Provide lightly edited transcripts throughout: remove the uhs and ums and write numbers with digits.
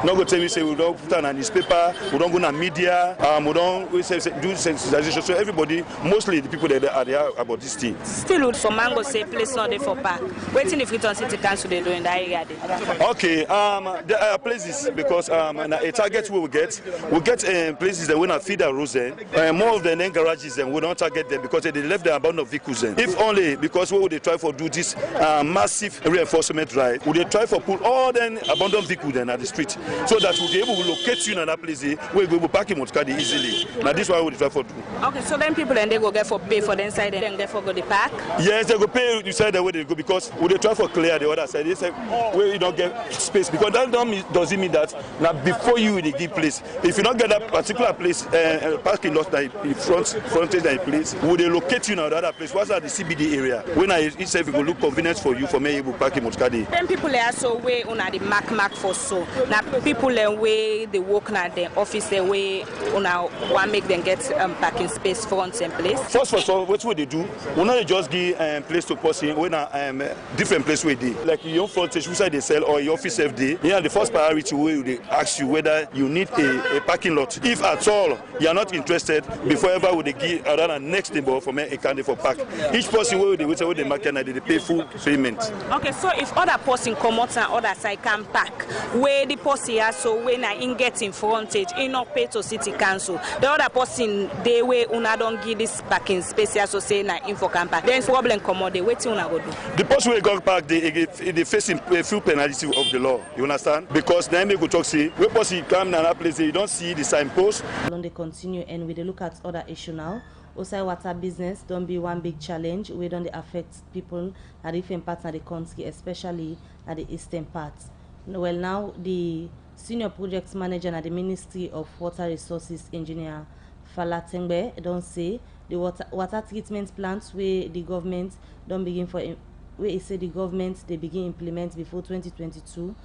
Not go tell me say we don't put on a newspaper, we don't go to media, we don't do sensitization. So everybody, mostly the people that are there about this thing. Still, for Mango say place not there for park. Waiting if Freetown City Council they do in that area. Okay, there are places because a target we get places that will not feed our roads. More of the garages and we don't target them because they left the abandoned vehicles. If only because we would try for do this massive reinforcement drive, we try for put all the abandoned vehicles at the street so that we'll be able to locate you in that place where we will park in Motkadi easily. Now this is what we try for do. Okay, so then people and they go get for pay for the inside and then get for go the park? Yes, they go pay the side the way they go because we try for clear the other side. They say where you don't get space because that doesn't mean that now before you they give place. If you don't get that particular place parking lot that frontage that place, will they locate you in the other place? What's at the CBD area? When it's if it will look convenient for you for me able to park in Motkadi. Then people are so way on the mark for so. Now people way they work at the office the way on want make them get parking space front and place. First of all, what would they do? We not just give place to person when different place where they like your frontage which side they sell or your office FD. Yeah, the first priority way they ask you whether you need a parking lot. If at all you are not interested, before ever would they give another next neighbor for me a candidate for park. Each person will they mark and they pay full payment. Okay, so if other person come out and other side can park, where the person has so when I in get in frontage, in not pay to city council, the other person they way una don't give this parking space so say na info can park. Then problem come out, they wait till una go do. The person will go park they facing a few penalty of the law. You understand? Because then they go talk say where person come na that place you don't see the signpost. They continue and we look at other issue now. Also, water business don't be one big challenge. We don't affect people at different parts of the country, especially at the eastern part. Well, now the senior project manager at the Ministry of Water Resources Engineer Falatengbe don't say the water treatment plants where the government don't begin for where he say the government they begin implement before 2022.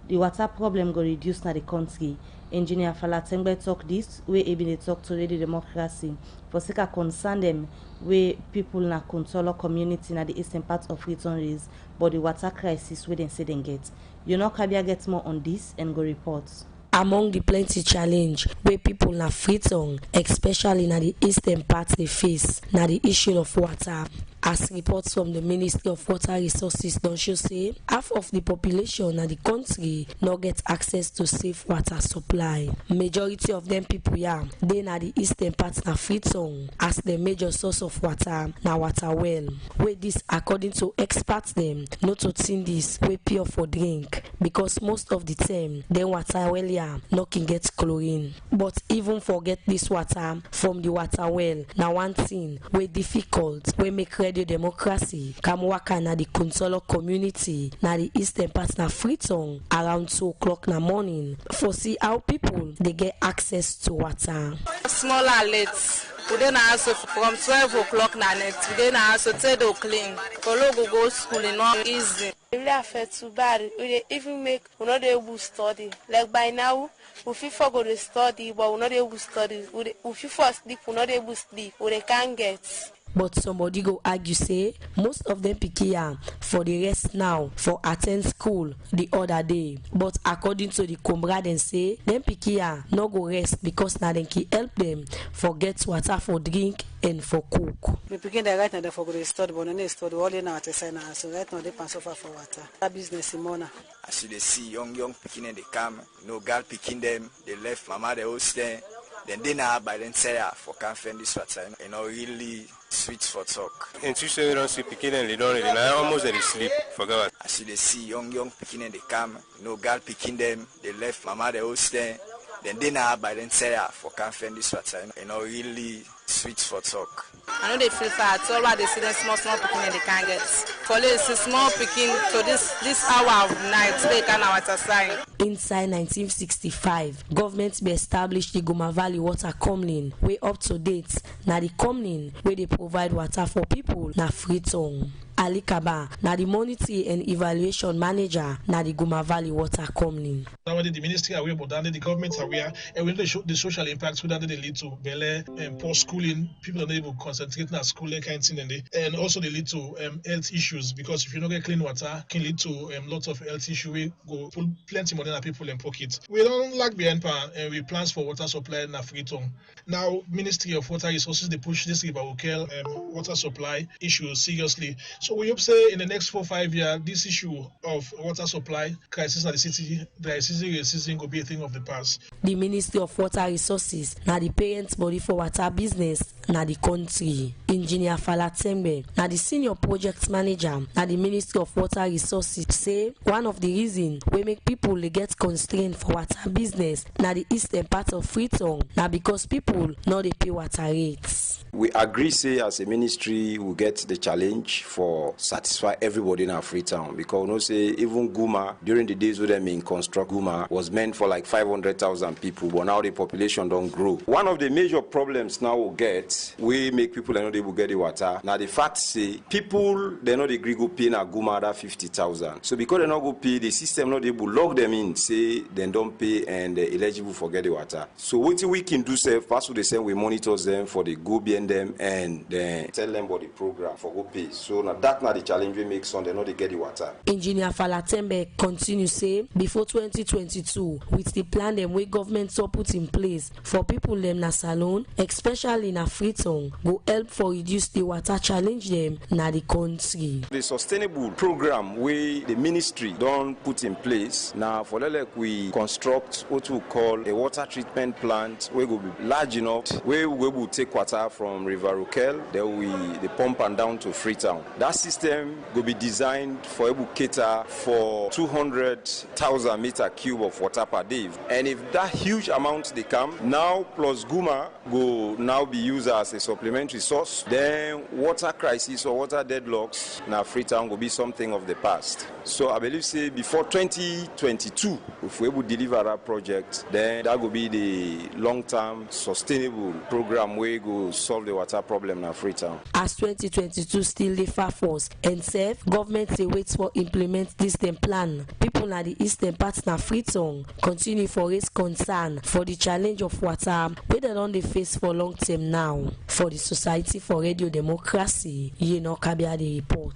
The water problem go reduce na the country. Engineer Falatengbe talk this where he been talk to the democracy for sake of concern them where people na control community na the eastern part of Freetown raise but the water crisis where they say they get. You know Kabia gets more on this and go reports. Among the plenty challenge where people na Freetown, especially na the eastern part they face, na the issue of water. As reports from the Ministry of Water Resources don't show say half of the population in the country not get access to safe water supply. Majority of them people they na the eastern part na Freetown as the major source of water na water well. Where this according to experts them not to think this way pure for drink because most of the time then water well not can get chlorine. But even forget this water from the water well now one thing way difficult we make ready democracy come work na the Consolo community na the eastern part na Freetown around 2 o'clock na morning for see how people they get access to water. Small outlets. We then also from 12 o'clock na net. We then also take the clean. Follow go school is not easy. It really affects too bad. We even make we not able to study. Like by now, we feel go to study, but we not able to study. We feel for sleep, we not able to sleep. We can't get. But somebody go argue say most of them pick here for the rest now for attend school the other day. But according to the comrade and say them pick here no go rest because now they can help them for get water for drink and for cook. We begin the right now they for go to study, but no study all in now to say now. So right now they can suffer for water. That business in Mona. As you see young picking and they come, no girl picking them, they left mama the host there. Then they now by then say for can't find this water, you know, really sweet for talk. And two say we don't see picking and they don't really almost they sleep. Forget. As you see young picking and they come, no girl picking them, they left mama the host there. Then they now by then say for can't find this water, you know, really sweet for talk. I know they feel fat, so why they see them small picking and they can't get. For this small picking to this hour of night, they can water sign. Inside 1965, government be established the Goma Valley Water Comlin, way up to date. Now the Comlin where they provide water for people na Freetown. Ali Kaba, na the monitoring and evaluation manager, na the Guma Valley Water Company. Already the ministry aware, but then the government aware, and when they show the social impacts, whether they lead to belly and poor schooling, people are not able to concentrate on schooling kind of thing, and also they lead to health issues, because if you don't get clean water, can lead to lots of health issues. We go pull plenty money in people in pocket. We don't lag behind and we plans for water supply in Freetown. Now, Ministry of Water Resources, they push this River Okel water supply issue seriously. So we hope say in the next 4-5 years, this issue of water supply crisis at the city, dry season will be a thing of the past. The Ministry of Water Resources, na the parent body for water business, na the country. Engineer Falatembe, na the senior project manager, na the Ministry of Water Resources, say one of the reasons we make people get constrained for water business, na the eastern part of Freetown, na because people no dey pay water rates. We agree, say, as a ministry, we get the challenge for satisfy everybody in our Freetown, because you know, say, even Guma, during the days when they mean construct Guma, was meant for like 500,000 people, but now the population don't grow. One of the major problems now we get, we make people not able to get the water. Now the fact say, people, they not agree go pay na Guma that 50,000. So because they not go pay, the system not able to log them in, say, they don't pay and they're eligible for get the water. So what we can do, say, first they say we monitor them for the go behind them and then tell them about the program for go pay. So now that's not the challenge we make, so they know they get the water. Engineer Falatembe continue say, before 2022, with the plan them we government so put in place for people them na Salone, especially na Freetown, go help for reduce the water challenge them na the country. The sustainable program we the ministry don't put in place now for like we construct what we call a water treatment plant where will be large enough where we will take water from River Okel, then we the pump and down to Freetown. That system will be designed for able cater for 200,000 meter cube of water per day. And if that huge amount they come now plus Guma go now be used as a supplementary source, then water crisis or water deadlocks now Freetown will be something of the past. So I believe say before 2022, if we will deliver that project, then that will be the long-term sustainable program where go solve the water problem in Freetown. As 2022 still the far force and safe, government they wait for implement this them plan. People na the eastern part na Freetown continue for raise concern for the challenge of water where they don't face for long term now. For the Society for Radio Democracy, Kabia the report.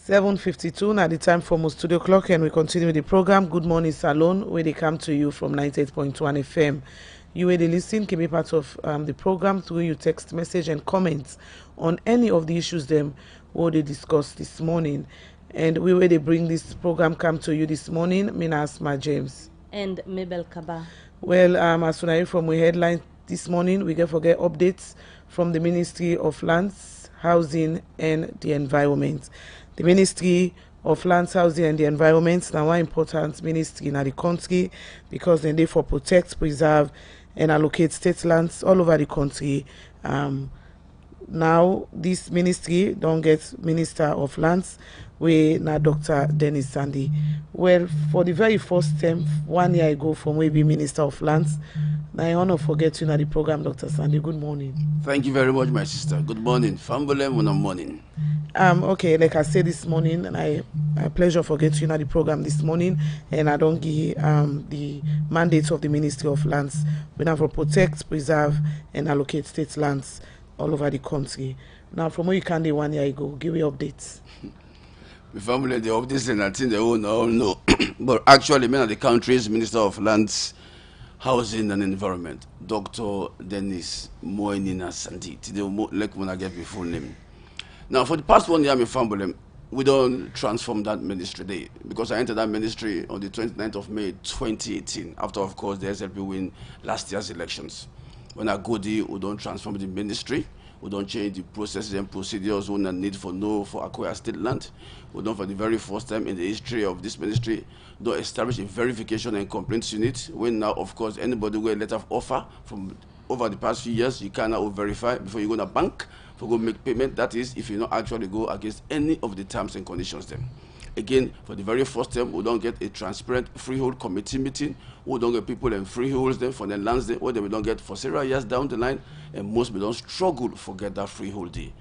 7:52 now the time for most studio clock, and we continue with the program Good Morning Salone, where they come to you from 98.1 FM. You will listen can be part of the program through your text message and comments on any of the issues them what they discussed this morning. And we will bring this program come to you this morning. Mina Asma James and Mabel Kaba. Well, as soon as from we headline this morning, we can forget updates from the Ministry of Lands, Housing and the Environment. The Ministry of Lands, Housing and the Environment now one important ministry in the country, because they therefore protect, preserve and allocate state lands all over the country. Now this ministry don't get Minister of Lands, we now Dr. Dennis Sandy. Well, for the very first time 1 year ago from we be Minister of Lands, now I want to forget you now the program, Dr. Sandy. Good morning. Thank you very much, my sister. Good morning. Fambolem morning. Okay, like I said this morning, and I pleasure forget you now the program this morning, and I don't give the mandates of the Ministry of Lands. We now for protect, preserve and allocate state lands all over the country. Now from where you can do 1 year ago, give me updates. The family the updates and I think they all know. But actually many of the country's Minister of Lands, Housing and Environment, Dr. Dennis Mornin Salone. Today like when I get my full name. Now for the past 1 year, my family, we don't transform that ministry day, because I entered that ministry on the 29th of May 2018, after of course the SLP win last year's elections. When I go there, we don't transform the ministry, we don't change the processes and procedures we need for acquire state land. We don't, for the very first time in the history of this ministry, don't establish a verification and complaints unit, when now of course anybody will letter of offer from over the past few years, you cannot verify before you go to a bank for go make payment. That is if you not actually go against any of the terms and conditions then. Again, for the very first time, we don't get a transparent freehold committee meeting. We don't get people and freeholds them for their lands there, what they don't get for several years down the line, and most people don't struggle to get that freehold day.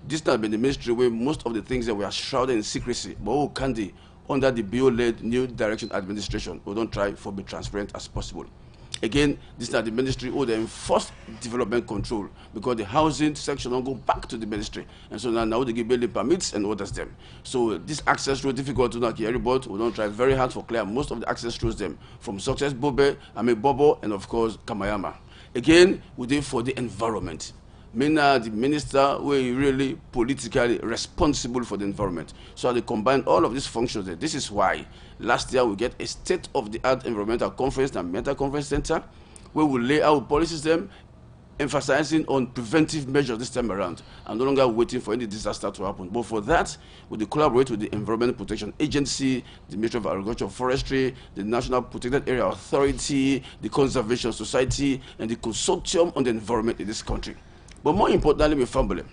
This has been the ministry where most of the things that we are shrouded in secrecy, but who can they, under the BO-led New Direction Administration, we don't try for be transparent as possible. Again, this is not the ministry who they enforce development control because the housing section will go back to the ministry. And so now they give building permits and orders them. So this access road difficult to not carry, but we don't try very hard for clear most of the access roads them from Success Bobo, and of course Kamayama. Again, we did for the environment. Mina, the minister, were really politically responsible for the environment. So they combine all of these functions. This is why last year we get a state-of-the-art environmental conference and mental conference center, where we lay out policies them, emphasizing on preventive measures this time around, and no longer waiting for any disaster to happen. But for that, we collaborate with the Environment Protection Agency, the Ministry of Agriculture and Forestry, the National Protected Area Authority, the Conservation Society, and the Consortium on the Environment in this country. But more importantly, my family,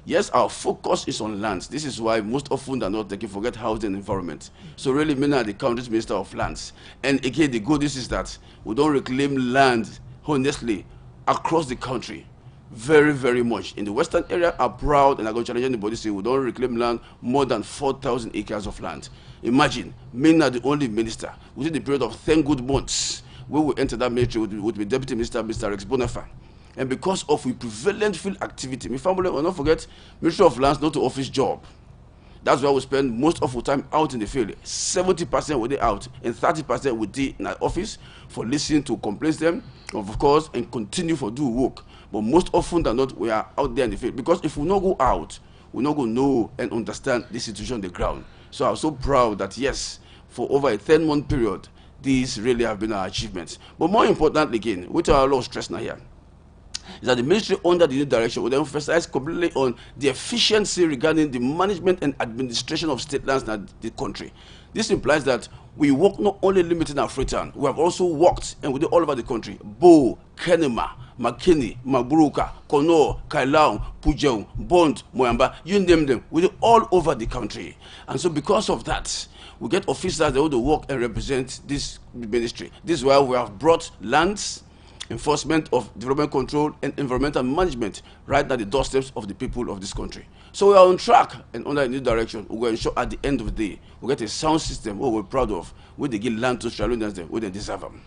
yes, our focus is on lands. This is why most often than not, they can forget housing and environment. So really, me are the country's Minister of Lands. And again, the good news is that we don't reclaim land, honestly, across the country. Very, very much. In the western area, I'm proud, and I'm going to challenge anybody say we don't reclaim land more than 4,000 acres of land. Imagine, me are the only minister within the period of 10 good months where we enter that ministry with the Deputy Minister, Mr. Rex Bonafa. And because of the prevalent field activity, my family will not forget, Ministry of Lands not to office job. That's why we spend most of our time out in the field. 70% we did out, and 30% we did in our office for listening to complaints them, of course, and continue for do work. But most often than not, we are out there in the field. Because if we not go out, we not go know and understand the situation on the ground. So I'm so proud that yes, for over a 10-month period, these really have been our achievements. But more importantly again, which are a lot of stress now here, is that the ministry under the new direction will emphasize completely on the efficiency regarding the management and administration of state lands in the country. This implies that we work not only limited in Freetown, we have also worked and we do all over the country. Bo, Kenema, McKinney, Magburuka, Kono, Kailaung, Pujeung, Bond, Moyamba, you name them, we do all over the country. And so because of that, we get officers that will work and represent this ministry. This is why we have brought lands, enforcement of development control, and environmental management right at the doorsteps of the people of this country. So we are on track and under a new direction. We will ensure at the end of the day, we get a sound system what we're proud of, where they give land to Australians where they deserve them.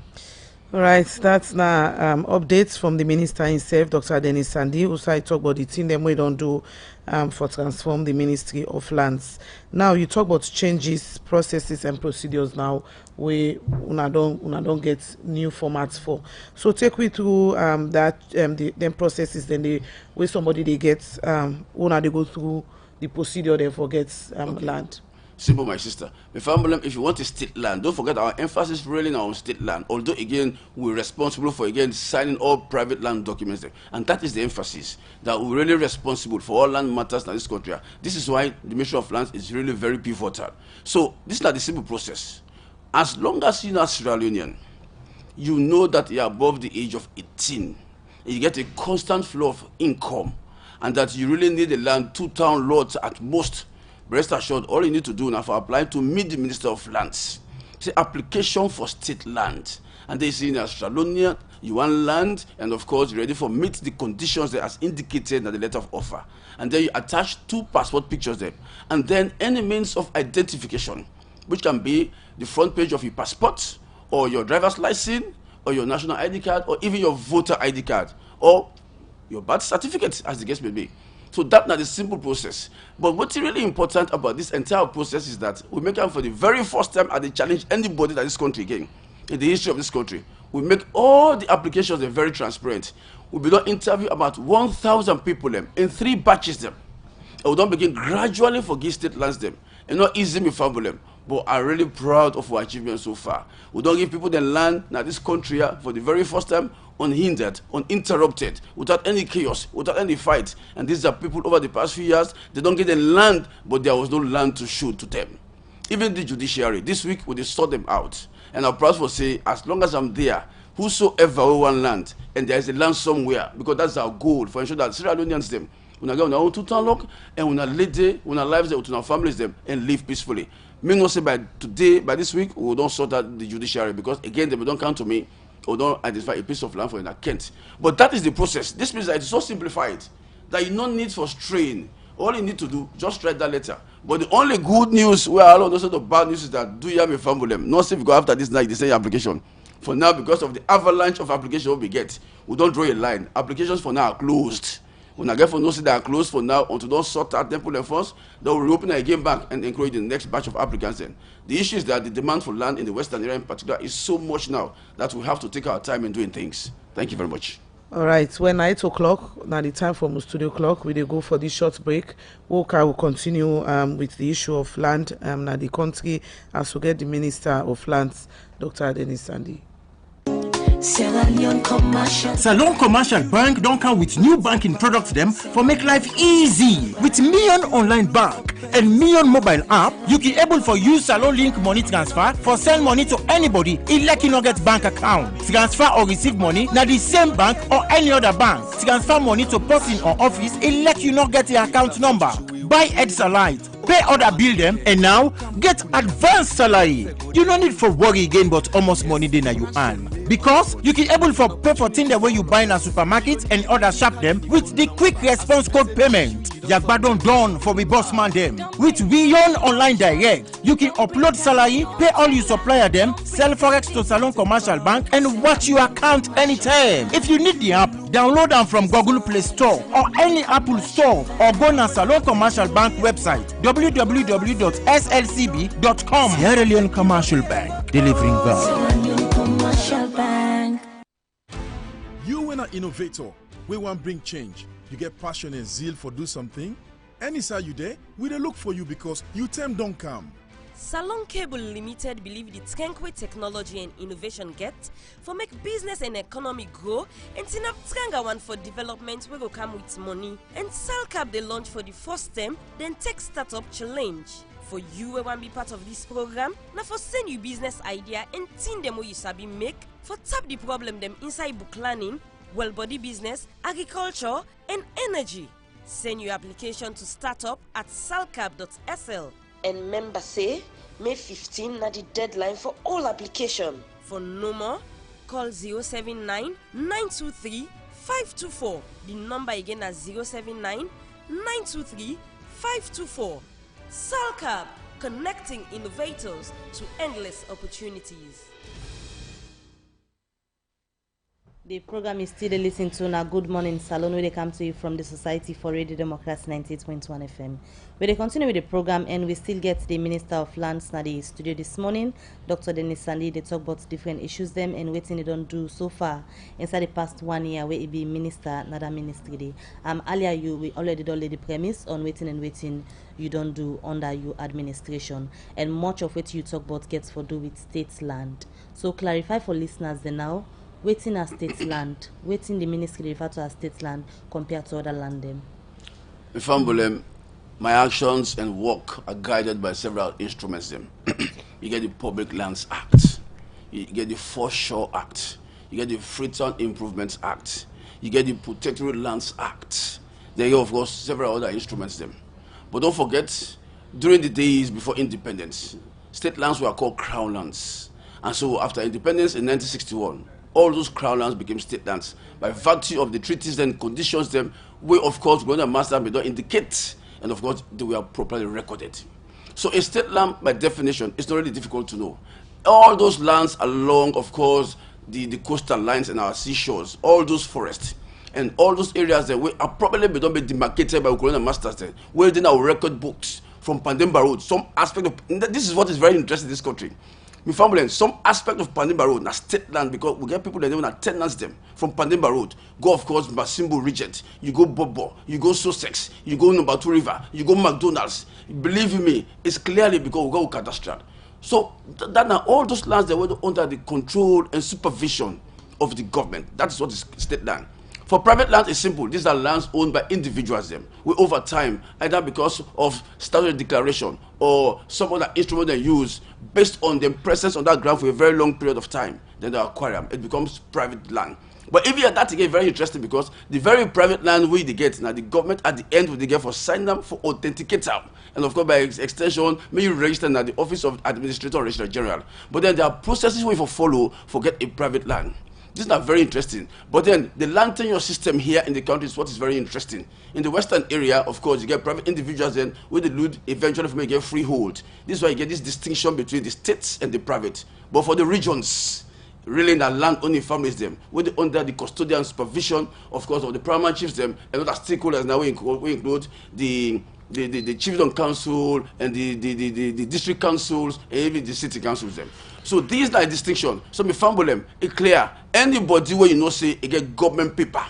All right, that's now updates from the minister himself, Dr. Dennis Sandy, who started talk about the thing them we don't do for transform the Ministry of Lands. Now you talk about changes, processes, and procedures. Now we una don't get new formats for. So take me through the processes. Then the way somebody they get una they go through the procedure they forget land. Simple, my sister. If you want a state land, don't forget our emphasis really on state land. Although, again, we're responsible for, again, signing all private land documents there. And that is the emphasis, that we're really responsible for all land matters in this country. This is why the Ministry of Lands is really very pivotal. So, this is not the simple process. As long as you're not Sierra Leonean, you know that you're above the age of 18, you get a constant flow of income, and that you really need a land, 2 town lots at most. Rest assured, all you need to do now for applying to meet the Minister of Lands. It's an application for state land. And they say in Australia, you want land, and of course, you're ready for meet the conditions that as indicated in the letter of offer. And then you attach 2 passport pictures there. And then any means of identification, which can be the front page of your passport, or your driver's license, or your national ID card, or even your voter ID card, or your birth certificate, as the case may be. So that's not a simple process. But what's really important about this entire process is that we make them for the very first time and they challenge anybody that this country again, in the history of this country. We make all the applications very transparent. We will not interview about 1,000 people in 3 batches them. And we don't begin gradually forgive state lands them. And not easy me for them. But I'm really proud of our achievements so far. We don't give people the land now this country for the very first time unhindered, uninterrupted, without any chaos, without any fight. And these are people over the past few years, they don't get the land, but there was no land to show to them. Even the judiciary, this week we sort them out. And I'm proud to say, as long as I'm there, whosoever will want land, and there is a land somewhere, because that's our goal, for ensure that Sierra Leoneans them, when I go on our own 2 town lock, and when I live there, when I live there with our families them, and live peacefully. Me not say by today, by this week, we don't sort out the judiciary, because again, they don't come to me, or don't identify a piece of land for in a Kent. But that is the process. This means that it's so simplified that you don't need for strain All you need to do, just write that letter. But the only good news, where all of those sort of bad news is that do you have a family? Not if you go after this night, they say application. For now, because of the avalanche of applications we get, we don't draw a line. Applications for now are closed. When I get for notice they are closed for now, until those sort out temple and funds, they will reopen again back and encourage the next batch of applicants in. The issue is that the demand for land in the Western area in particular is so much now that we have to take our time in doing things. Thank you very much. All right, when 8 o'clock, now the time for my studio clock, we dey go for this short break. Walker will continue with the issue of land now the country as we get the Minister of Lands, Dr. Dennis Sandy. Salone Commercial Bank don't come with new banking products them for make life easy. With Million Online Bank and Million Mobile App, you can able for use Salone Link money transfer for send money to anybody elect you not get bank account. Transfer or receive money na the same bank or any other bank. Transfer money to person or office elect you not get the account number. Buy Edsalight, pay other bill them, and now get advanced salary. You don't need for worry again, but almost money then you earn. Because you can able for pay for things the way you buy in a supermarket and other shop them with the quick response code payment. Yagbadon done for the boss man them. With Beyond Online Direct, you can upload salary, pay all you supplier them, sell forex to Salone Commercial Bank, and watch your account anytime. If you need the app, download them from Google Play Store or any Apple Store, or go to Salone Commercial Bank website www.slcb.com. Sierra Leone Commercial Bank, delivering value. You are an innovator. We want bring change. You get passion and zeal for do something. Anytime you there, we dey look for you because you time don't come. Salone Cable Limited believe the strength way technology and innovation get for make business and economy grow, and tin up stronger one for development we go come with money. And Salcab they launch for the first time, then Tech Startup Challenge. For you who want be part of this program, now for send you business idea and tin them what you sabi make, for tap the problem them inside book learning, well body business, agriculture and energy. Send your application to startup at salcab.sl. And member say, May 15 na the deadline for all application. For no more, call 079 923 524. The number again is 079 923 524. Salcab, connecting innovators to endless opportunities. The program is still listening to now Good Morning Salone, where they come to you from the Society for Radio Democracy 98.1 FM. We they continue with the program, and we still get the Minister of Lands na the studio this morning, Dr. Dennis Sandy. They talk about different issues them and waiting they don't do so far inside the past 1 year where it be minister, another ministry day. Earlier we already done the premise on waiting and waiting you don't do under your administration, and much of what you talk about gets for do with state land. So clarify for listeners then now. Waiting as state land, waiting the ministry refer to as state land compared to other land them. If I'm my actions and work are guided by several instruments. Them. You get the Public Lands Act, you get the Foreshore Act, you get the Freetown Improvements Act, you get the Protectorate Lands Act. There are of course several other instruments. Them. But don't forget, during the days before independence, state lands were called crown lands. And so after independence in 1961, all those crown lands became state lands by virtue of the treaties and conditions them, we of course going to master may not indicate, and of course they were properly recorded. So a state land by definition is not really difficult to know. All those lands along, of course, the coastal lines and our seashores, all those forests, and all those areas that we are probably don't be demarcated by colonial masters then, where then our record books from Pandemba Road, some aspect of this is what is very interesting in this country. My family, some aspect of Pandemba Road, na state land, because we get people that want to tenants them from Pandemba Road. Go, of course, Masimbo Regent, you go Bobo, you go Sussex, you go Number 2 River, you go McDonald's. Believe me, it's clearly because we go cadastral. So that now all those lands that were under the control and supervision of the government. That is what is state land. For private land, it's simple. These are lands owned by individuals. Them. We over time, either because of statutory declaration or some other instrument they use based on their presence on that ground for a very long period of time, then they acquire them. It becomes private land. But if you that again, very interesting because the very private land we get now, the government at the end will get for sign them for authenticate them, and of course by extension, may you register at the office of administrator or registrar general. But then there are processes we for follow for get a private land. These are very interesting. But then the land tenure system here in the country is what is very interesting. In the western area, of course, you get private individuals then with the loot eventually from you get freehold. This is why you get this distinction between the states and the private. But for the regions, really in the land owning families them, with under the custodian supervision, of course, of the primary chiefs them, and other stakeholders now we include the chiefdom council and the district councils and even the city councils them. So these are distinction. So me famble them, it's clear. Anybody where you know say it get government paper,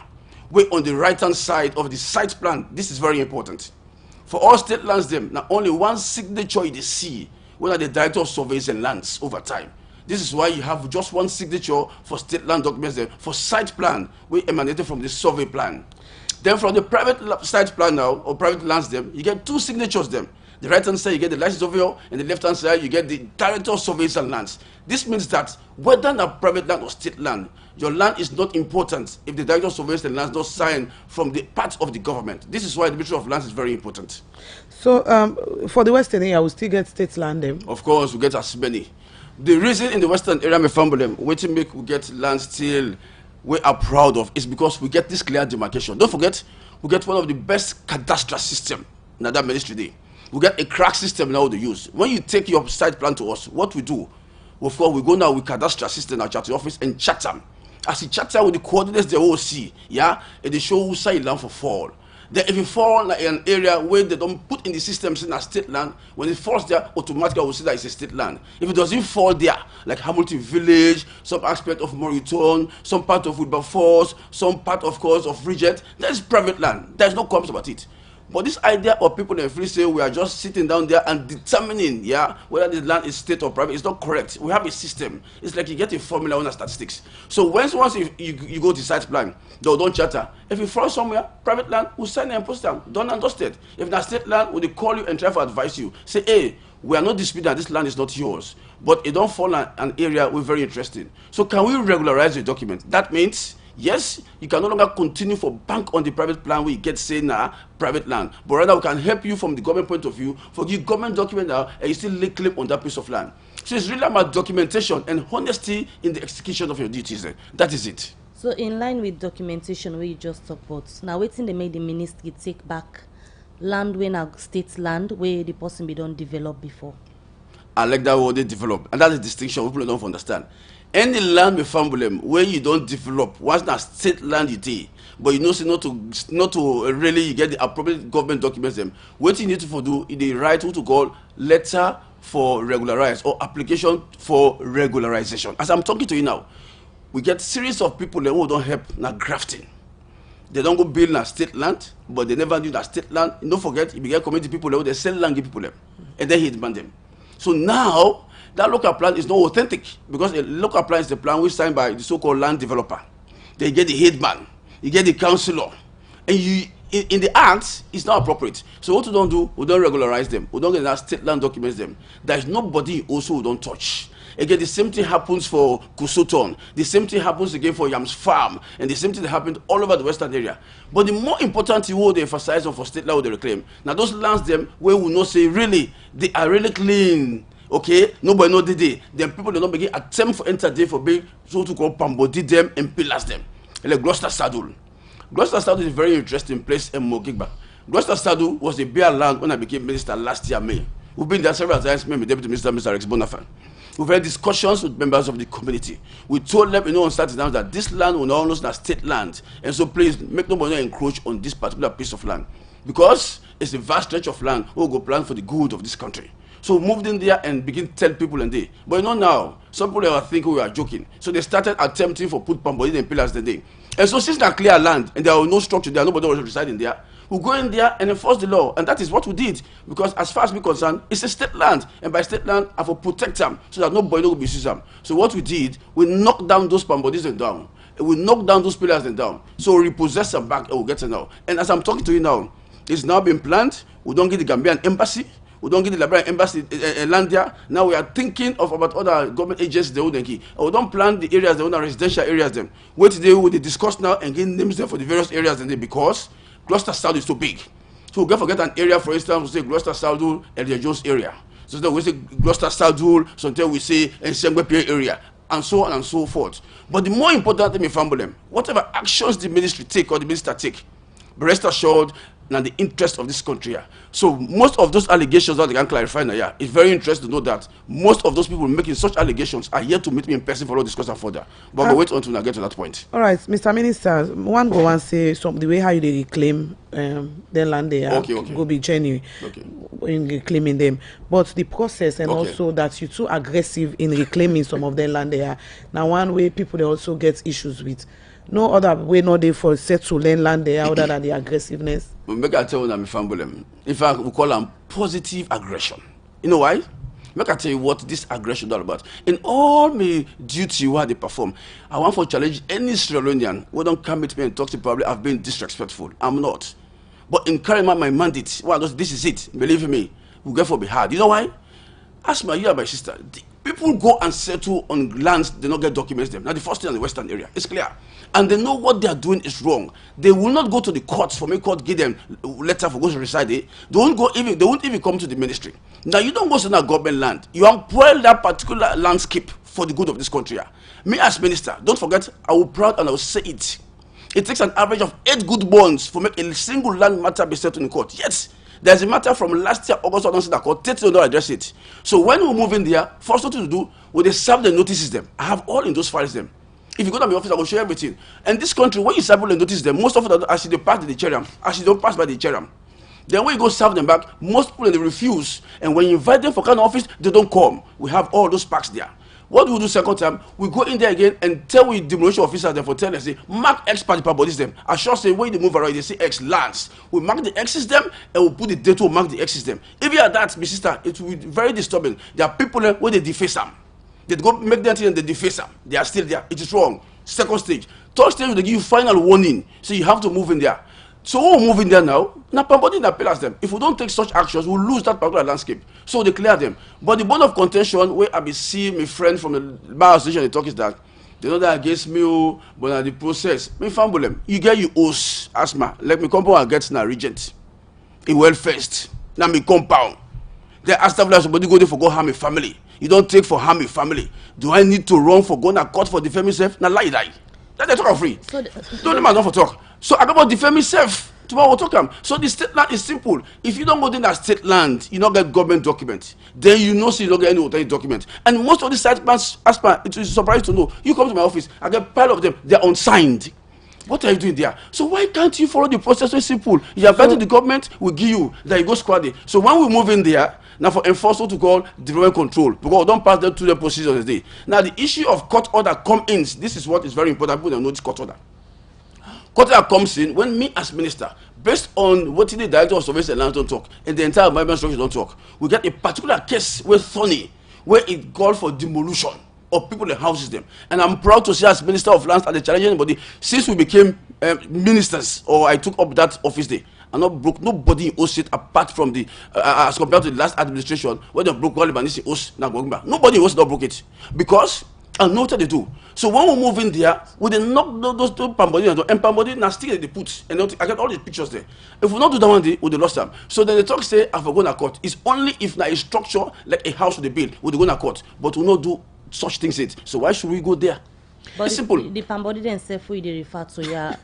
where on the right hand side of the site plan, this is very important. For all state lands them, now only one signature you dey see, when are the director of surveys and lands over time. This is why you have just one signature for state land documents there, for site plan, we emanated from the survey plan. Then from the private site plan now, or private lands them, you get two signatures them. The right hand side, you get the license surveyor, and the left hand side, you get the director of surveys and lands. This means that whether a private land or state land, your land is not important if the director of surveys and lands not sign from the part of the government. This is why the Ministry of Lands is very important. So for the western area, we still get state land them? Of course, we get as many. The reason in the western area, me famble them, waiting make we get land still we are proud of is because we get this clear demarcation. Don't forget, we get one of the best cadastral system in that ministry day. We get a crack system now to use. When you take your site plan to us, what we do, of course, we go now with cadastral system at the office and chat them. As you chat with the coordinates they all see, yeah, and they show who side land for fall. Then if you fall in an area where they don't put in the systems in a state land, when it falls there, automatically we'll see that it's a state land. If it doesn't fall there, like Hamilton Village, some aspect of Moriton, some part of Wilberforce, some part, of course, of Regent, that is private land. There's no comments about it. But this idea of people in free say we are just sitting down there and determining, yeah, whether the land is state or private is not correct. We have a system. It's like you get a formula on statistics. So once you go to site plan, they don't chatter. If you fall somewhere, private land, we'll sign and post them. Done and dusted. If that state land, we'll call you and try to advise you. Say, hey, we are not disputing that this land is not yours, but it don't fall in an area we're very interested. So can we regularize the document? That means yes, you can no longer continue for bank on the private plan where you get say now private land, but rather we can help you from the government point of view for the government document now and you still lay claim on that piece of land. So it's really about documentation and honesty in the execution of your duties. That is it. So in line with documentation where you just talk about, now waiting they make the ministry take back land when a state land where the person be don't develop before. I like that word they develop, and that's the distinction people don't understand. Any land with family where you don't develop, once that state land you take, but you know say not to really you get the appropriate government documents them. What you need to do is the right to call letter for regularize or application for regularization. As I'm talking to you now, we get series of people who don't help now grafting. They don't go build na state land, but they never do that state land. Don't forget, you get community people who they sell land give people them, and then he demand them. So now that local plan is not authentic because a local plan is the plan which signed by the so-called land developer. They get the headman, you get the councillor, and you in the acts it's not appropriate. So what we don't do, we don't regularize them, we don't get that state land documents them. There is nobody also who don't touch. Again, the same thing happens for Kusoton, the same thing happens again for Yams Farm, and the same thing happened all over the western area. But the more important thing they emphasize on for state land, they reclaim. Now those lands them where we know say really they are really clean. Okay, nobody know the then people do not begin attempt for enter there for being so to call pambodi them and pillars them. Like Gloucester Saddle. Gloucester Saddle is a very interesting place in Mogigba. Gloucester Saddle was a bare land when I became minister last year, May. We've been there several times, me, Deputy Minister, Mr. Rex Bonafan. We've had discussions with members of the community. We told them, on Saturday now that this land will now known as state land. And so please make nobody encroach on this particular piece of land. Because it's a vast stretch of land we'll go plan for the good of this country. So we moved in there and begin to tell people and they. But now, some people are thinking we are joking. So they started attempting for put pambodi and pillars the day. And so since that clear land and there was no structure there, nobody was residing there, we go in there and enforce the law. And that is what we did. Because as far as we're concerned, it's a state land. And by state land, I have to protect them so that nobody will be using them. So what we did, we knocked down those pambodis and down. And we knocked down those pillars and down. So we repossess them back and we'll get it now. And as I'm talking to you now, it's now been planned. We don't get the Gambian embassy. We don't get the Liberian embassy land there. Now we are thinking of about other government agencies they wouldn't key. We don't plan the areas, they own residential areas them. What they will discuss now and get names there for the various areas and because Gloucester South is too big. So we can forget an area, for instance, we say Gloucester South and the Jones area. So then we say Gloucester South, sometimes we say Sengwepe area. and so on and so forth. But the more important thing, them, whatever actions the ministry take or the minister take, be rest assured now the interest of this country. So most of those allegations that they can clarify now, it's very interesting to know that most of those people making such allegations are yet to meet me in person for all discussion further. But we'll wait until I get to that point. All right, Mr. Minister, one go and say the way how you they reclaim their land there go be genuine in reclaiming them. But the process and also that you're too aggressive in reclaiming some of their land there. Now one way people they also get issues with. No other way not there for set to land there other than the aggressiveness. Make I tell you that my family. In fact, we call them positive aggression. You know why? Make I tell you what this aggression is all about. In all my duty what they perform, I want to challenge any Sri Lankan who don't come with me and talk to probably I've been disrespectful. I'm not. But in carrying out my mandate, well, this is it. Believe me, we'll get for be hard. You know why? Ask my sister. People go and settle on lands they don't get documents them. Now the first thing in the western area, it's clear. And they know what they are doing is wrong. They will not go to the courts for me court give them letter for go to reside there. They won't even come to the ministry. Now you don't go to that government land. You spoil that particular landscape for the good of this country. Me as minister, don't forget, I will proud and I will say it. It takes an average of 8 good bonds for make a single land matter be settled in court. Yes. There's a matter from last year, August, I don't see that court. 30 don't address it. So when we move in there, first thing to do, when they serve the notices them. I have all in those files them. If you go to my office, I will show everything. And this country, when you serve the notice them, most of it actually they pass the cherem. Actually don't pass by the cherem. Then when you go serve them back, most people they refuse. And when you invite them for kind of office, they don't come. We have all those packs there. What do we do second time? We go in there again and tell we demolition officers them for telling us, say, mark X part bodies them. I sure say when they move around, they say X lands. We mark the X's them and we put the date to mark the X's them. If you are that, my sister, it will be very disturbing. There are people where they deface them. They go make that thing and they deface them. They are still there. It is wrong. Second stage. Third stage, they give you final warning. So you have to move in there. So we'll move in there now. Now, somebody that pillars them. If we don't take such actions, we'll lose that particular landscape. So they clear them. But the bone of contention, where I be seeing my friend from the bar association, they talk is that they know that against me, but at the process, me family them. You get you host asthma. Let me compound and get now regent. It well first. Now me compound. Then after that, somebody go there for go harm a family. You don't take for harm a family. Do I need to run for going to court for defame myself? Now lie. That they talk free. So don't let me for talk. So I got about defame myself. Tomorrow we'll talk. So the state land is simple. If you don't go in that state land, you don't get government document. Then you know so you don't get any authentic document. And most of the site plans, as per, it is surprising to know. You come to my office, I get a pile of them. They're unsigned. What are you doing there? So why can't you follow the process? So simple. You have to the government, we give you that you go squad it. So when we move in there, now for enforcement to call development control, because we don't pass them to the procedures today. Now the issue of court order come in. This is what is very important. People don't know this court order. Court order comes in when me as minister, based on what the director of surveillance and land don't talk, and the entire environment structure don't talk, we get a particular case with Thorny, where it called for demolition of people that houses them. And I'm proud to say as Minister of Lands and the challenge anybody, since we became ministers, or I took up that office day, and not broke nobody in Osit apart from the as compared to the last administration where they broke all the Banisi Os Nagomba. Nobody in Osit not broke it. Because I know what they do. So when we move in there, we then knock those two Pambodi and Pambodi now still they put and I get all these pictures there. If we not do that one day, we they lost them. So then the talk say I forgot to court. It's only if now a structure like a house they build, we go to court. But we not do such things it. So why should we go there? But it's simple. The Pambodi themselves we they refer to ya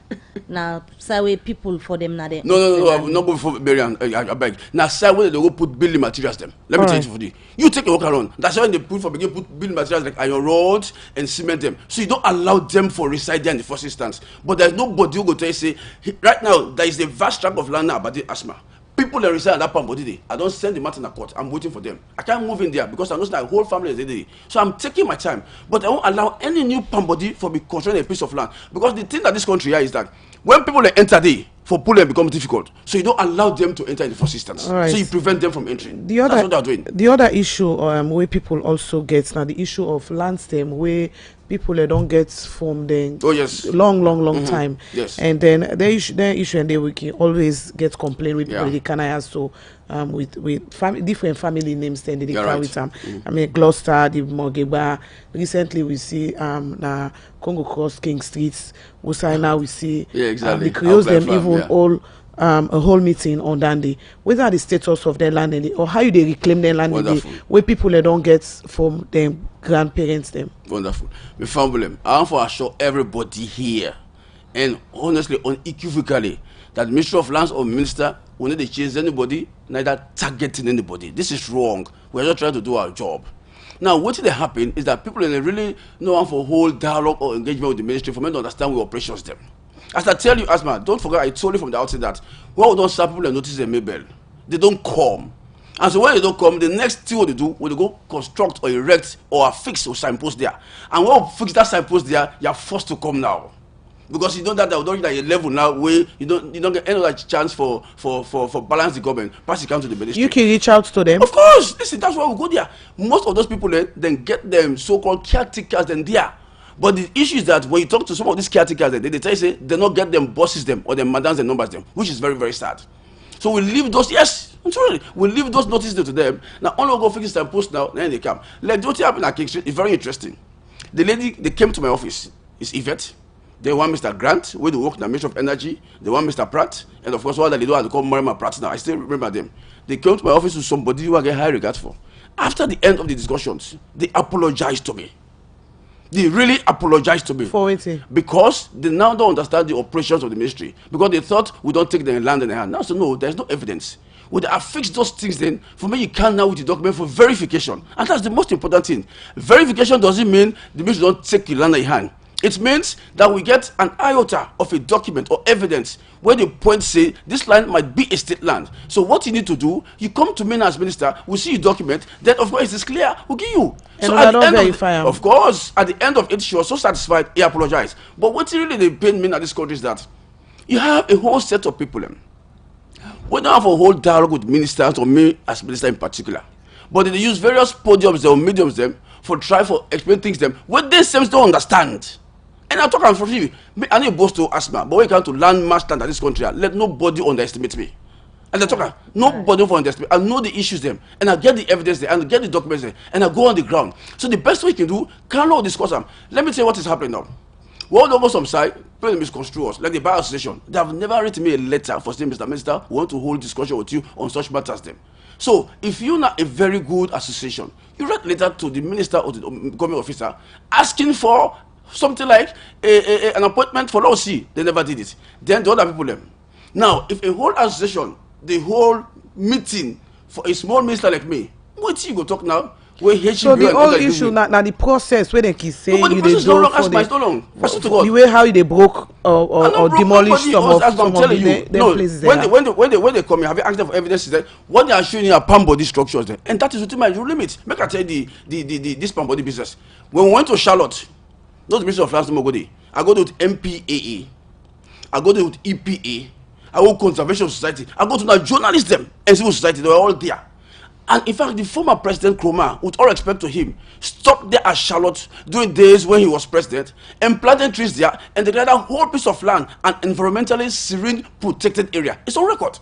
now say people for them now they No, I will not go for Berian. I beg. Now say where they go put building materials them. Let me tell you for the. You take a walk around. That's why they put for begin put building materials like iron rods and cement them. So you don't allow them for reside there in the first instance. But there's nobody who go tell you say right now there is a vast tract of land now about the asthma. People that reside at that Pambodi day, I don't send the matter in a court. I'm waiting for them. I can't move in there because I know that whole family is there. So I'm taking my time. But I won't allow any new Pambodi for be controlling a piece of land. Because the thing that this country here is that when people enter there, for pulling becomes difficult. So you don't allow them to enter in the first instance. Right. So you prevent them from entering. That's what they're doing. The other issue where people also get now the issue of land stem where people don't get from the long time. Yes. And then their issue and we can always get complaint with the Canaya so with different family names then they carry with them. I mean Gloucester, the Mogeba. Recently we see Congo Cross King Streets. Now we see exactly. the Creoles them even all a whole meeting on that day. What are the status of their land or how you they reclaim their land where people they don't get from them grandparents them? Wonderful. My family, I want to assure everybody here, and honestly, unequivocally, that Ministry of Lands or Minister will not change anybody, neither targeting anybody. This is wrong. We're just trying to do our job. Now, what will happen is that people really know how for whole dialogue or engagement with the ministry for me to understand we operations them. As I tell you, Asma, don't forget, I told you from the outset that when we don't start people and notice a Mabel, they don't come. And so when they don't come, the next thing what they do, when they go construct or erect or affix a signpost there. And when we fix that signpost there, you're forced to come now. Because you know that they're not at a level now where you don't get any other chance for balance the government, pass it down to the ministry. You can reach out to them. Of course, listen, that's why we go there. Most of those people then get them so-called caretakers then there. But the issue is that when you talk to some of these caretakers, they tell you say they not get them bosses them or them madams and numbers them, which is very, very sad. So we leave those, yes, I'm sorry, we leave those notices to them. Now only go fix them post now, then they come. Like what happened at King Street is very interesting. The lady, they came to my office, is Yvette. They want Mr. Grant, where they work in the Ministry of Energy. They want Mr. Pratt, and of course, what they do, they call Marima Pratt now. I still remember them. They came to my office with somebody who I get high regard for. After the end of the discussions, they apologized to me. They really apologized to me. For waiting. Because they now don't understand the operations of the ministry. Because they thought we don't take the land in the hand. Now, so no, there's no evidence. Would I fix those things then? For me, you can now with the document for verification. And that's the most important thing. Verification doesn't mean the ministry don't take the land in hand. It means that we get an iota of a document or evidence where the point say this land might be a state land. So what you need to do, you come to me as minister, we see your document, then of course it's clear, we'll give you. And so at the end of course, at the end of it, she was so satisfied, he apologized. But what really they pain me at this country is that you have a whole set of people. We don't have a whole dialogue with ministers or me as minister in particular. But they use various podiums or mediums them for try for explain things them what they seem to understand. And I'm talking for you. I need both to Asma, but when it comes to land mass stand in this country, let nobody underestimate me. And I talk, nobody for underestimate. I know the issues them, and I get the evidence there, and I get the documents there, and I go on the ground. So the best way you can do, cannot discuss them. Let me tell you what is happening now. Well, over some side, people misconstrue us, like the Bar Association. They have never written me a letter for saying, Mr. Minister, we want to hold discussion with you on such matters them. So if you're not a very good association, you write a letter to the minister or the government officer asking for something like an appointment for OC. They never did it. Then the other people them. Now, if a whole association, the whole meeting for a small minister like me, what you go talk now? So the whole issue now the process where they keep saying no, you they do for the way how they broke or demolished some of the places. When they come here, have you asked them for evidence that what they are showing you are palm body structures there, and that is within my limit. Make I tell you this palm body business. When we went to Charlotte, not the Ministry of Lands, I go to MPAA, I go to EPA, I go to Conservation Society, I go to the journalism and civil society. They were all there. And in fact, the former President Kroma, with all respect to him, stopped there at Charlotte during days when he was president and planted trees there and declared a whole piece of land an environmentally serene, protected area. It's on record.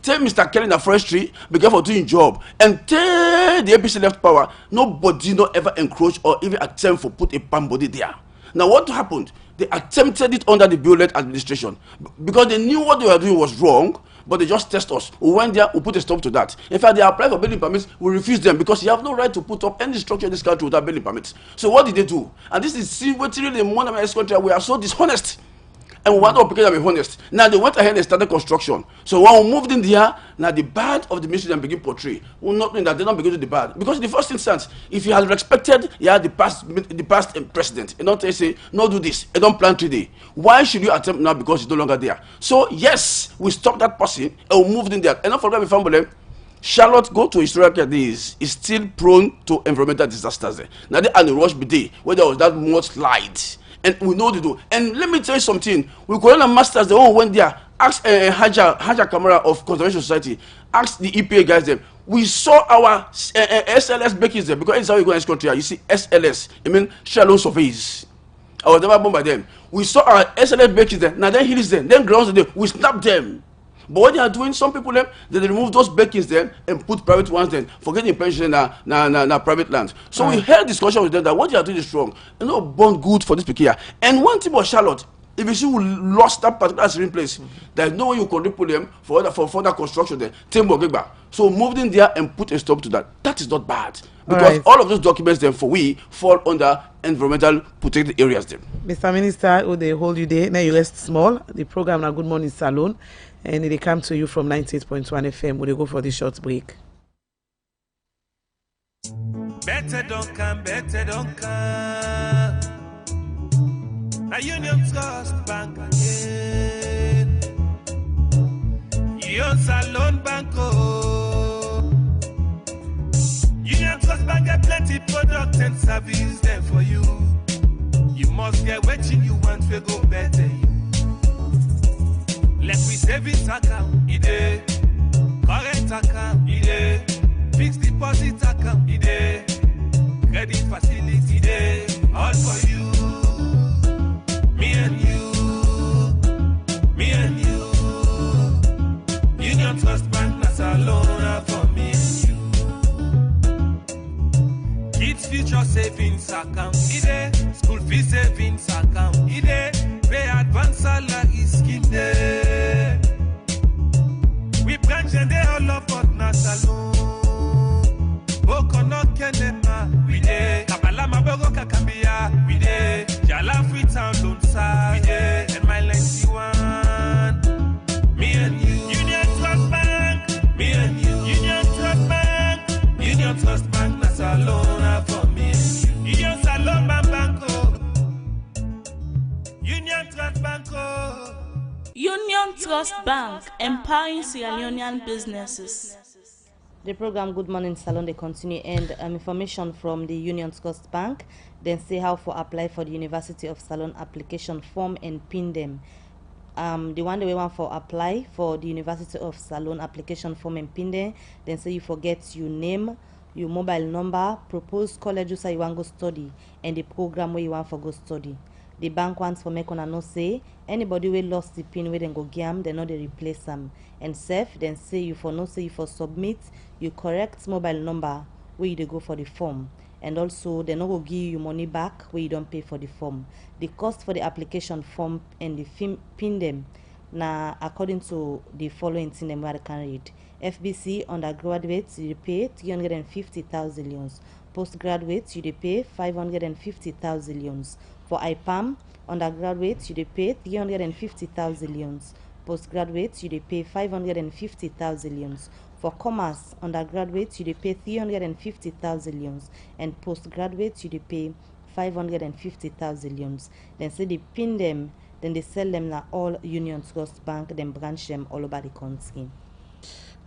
Tell Mr. Kelly in the forestry, be careful doing job, and tell the APC left power, nobody not ever encroach or even attempt to put a palm body there. Now what happened? They attempted it under the Biolet administration because they knew what they were doing was wrong, but they just test us. We went there, we put a stop to that. In fact, they applied for building permits, we refused them because you have no right to put up any structure in this country without building permits. So what did they do? And this is really one of this country, we are so dishonest. And we want to because I'm honest. Now they went ahead and started construction. So when we moved in there, now the bad of the ministry then begin portray. We're not doing that, they don't begin to the bad. Because in the first instance, if you had respected the past president, and not say, no do this, and don't plan today. Why should you attempt now because he's no longer there? So yes, we stopped that person and we moved in there. And don't forget my family, Charlotte, go to historical days, is still prone to environmental disasters there. Now they are the rush day where there was that mudslide. And we know they do. And let me tell you something. We Corona Masters, the one went there, asked Haja Camara of Conservation Society, asked the EPA guys there. We saw our SLS bakers there because it's how you go in this country. You see SLS, I mean shallow surveys. I was never born by them. We saw our SLS bakers there. Now then hills them, then grounds there. We snapped them. But what they are doing, some people them, they remove those bakings then and put private ones then, forgetting pension na private lands. So we held discussion with them that what they are doing is wrong. You know, born good for this peculiar. And one thing about Charlotte, If you see we lost that particular swimming place, there is no way you can put them for further construction there. So move in there and put a stop to that. That is not bad. Because all of those documents then for we fall under environmental protected areas then. Mr. Minister, they hold you there. Now you rest small. The program now Good Morning Salone, and they come to you from 98.1 FM. Will they go for the short break? Better don't come. A Union Trust Bank again. Union Salone Banco. Union Trust Bank get plenty product and service there for you. You must get what you want to go better. Let me savings account, ide. Current account, ide. Fixed deposit account, ide. Credit facility, ide. All for you. Me and you. Union Trust Bank, that's a loan for me and you. Kids Future Savings Account, ide. School fee savings account, ide. Pay advance salary scheme, ide. We branch and they all up at Nasalone. Boko no kenema, we ide. Kabala mabogo kakambia, we ide. Jala Freetown don't side, we ide. And my 91, me and you. Union Trust Bank, me and you. Union Trust Bank, Union Trust Bank, Nasalone for me and you. Union Salone Banco, Union Trust Banco. Union Trust Bank, empowering Sierra Leonean businesses. The program Good Morning Salone, they continue, and information from the Union Trust Bank. Then say how to apply for the University of Salone application form and pin them. The one that we want for apply for the University of Salone application form and pin them. Then say you forget your name, your mobile number, proposed college you say you want to go study, and the program where you want for go study. The bank wants for make on no say anybody will lost the pin where then go gam, they know they replace them. And safe then say you for no say you for submit your correct mobile number where you go for the form. And also they no go give you money back where you don't pay for the form. The cost for the application form and the pin them now according to the following thing them where I can read. FBC undergraduates you pay 350,000 leons. Postgraduates you pay 550,000 leons. For IPAM, undergraduates you pay 350,000 leons. Postgraduates you pay 550,000 leons. For commerce, undergraduates you pay 350,000 leons, and postgraduates you pay 550,000 leons. Then say they pin them, then they sell them na all Union Trust Bank, then branch them all over the country.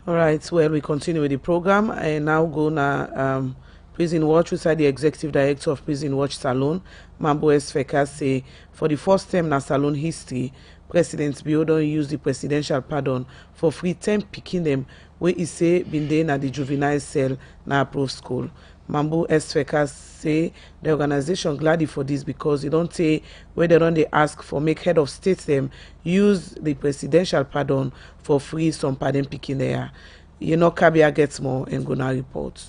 All right, well, we continue with the program, and now go na Prison Watch, who said the executive director of Prison Watch Salone, Mambo Esfeka, say for the first time in Salone history, President Bio don't use the presidential pardon for free time picking them where he say been there at the juvenile cell na approved school. Mambo Esfeka say the organization glad for this because they don't say where they don't they ask for make head of state them use the presidential pardon for free some pardon picking there. You know, Kabia gets more and gonna report.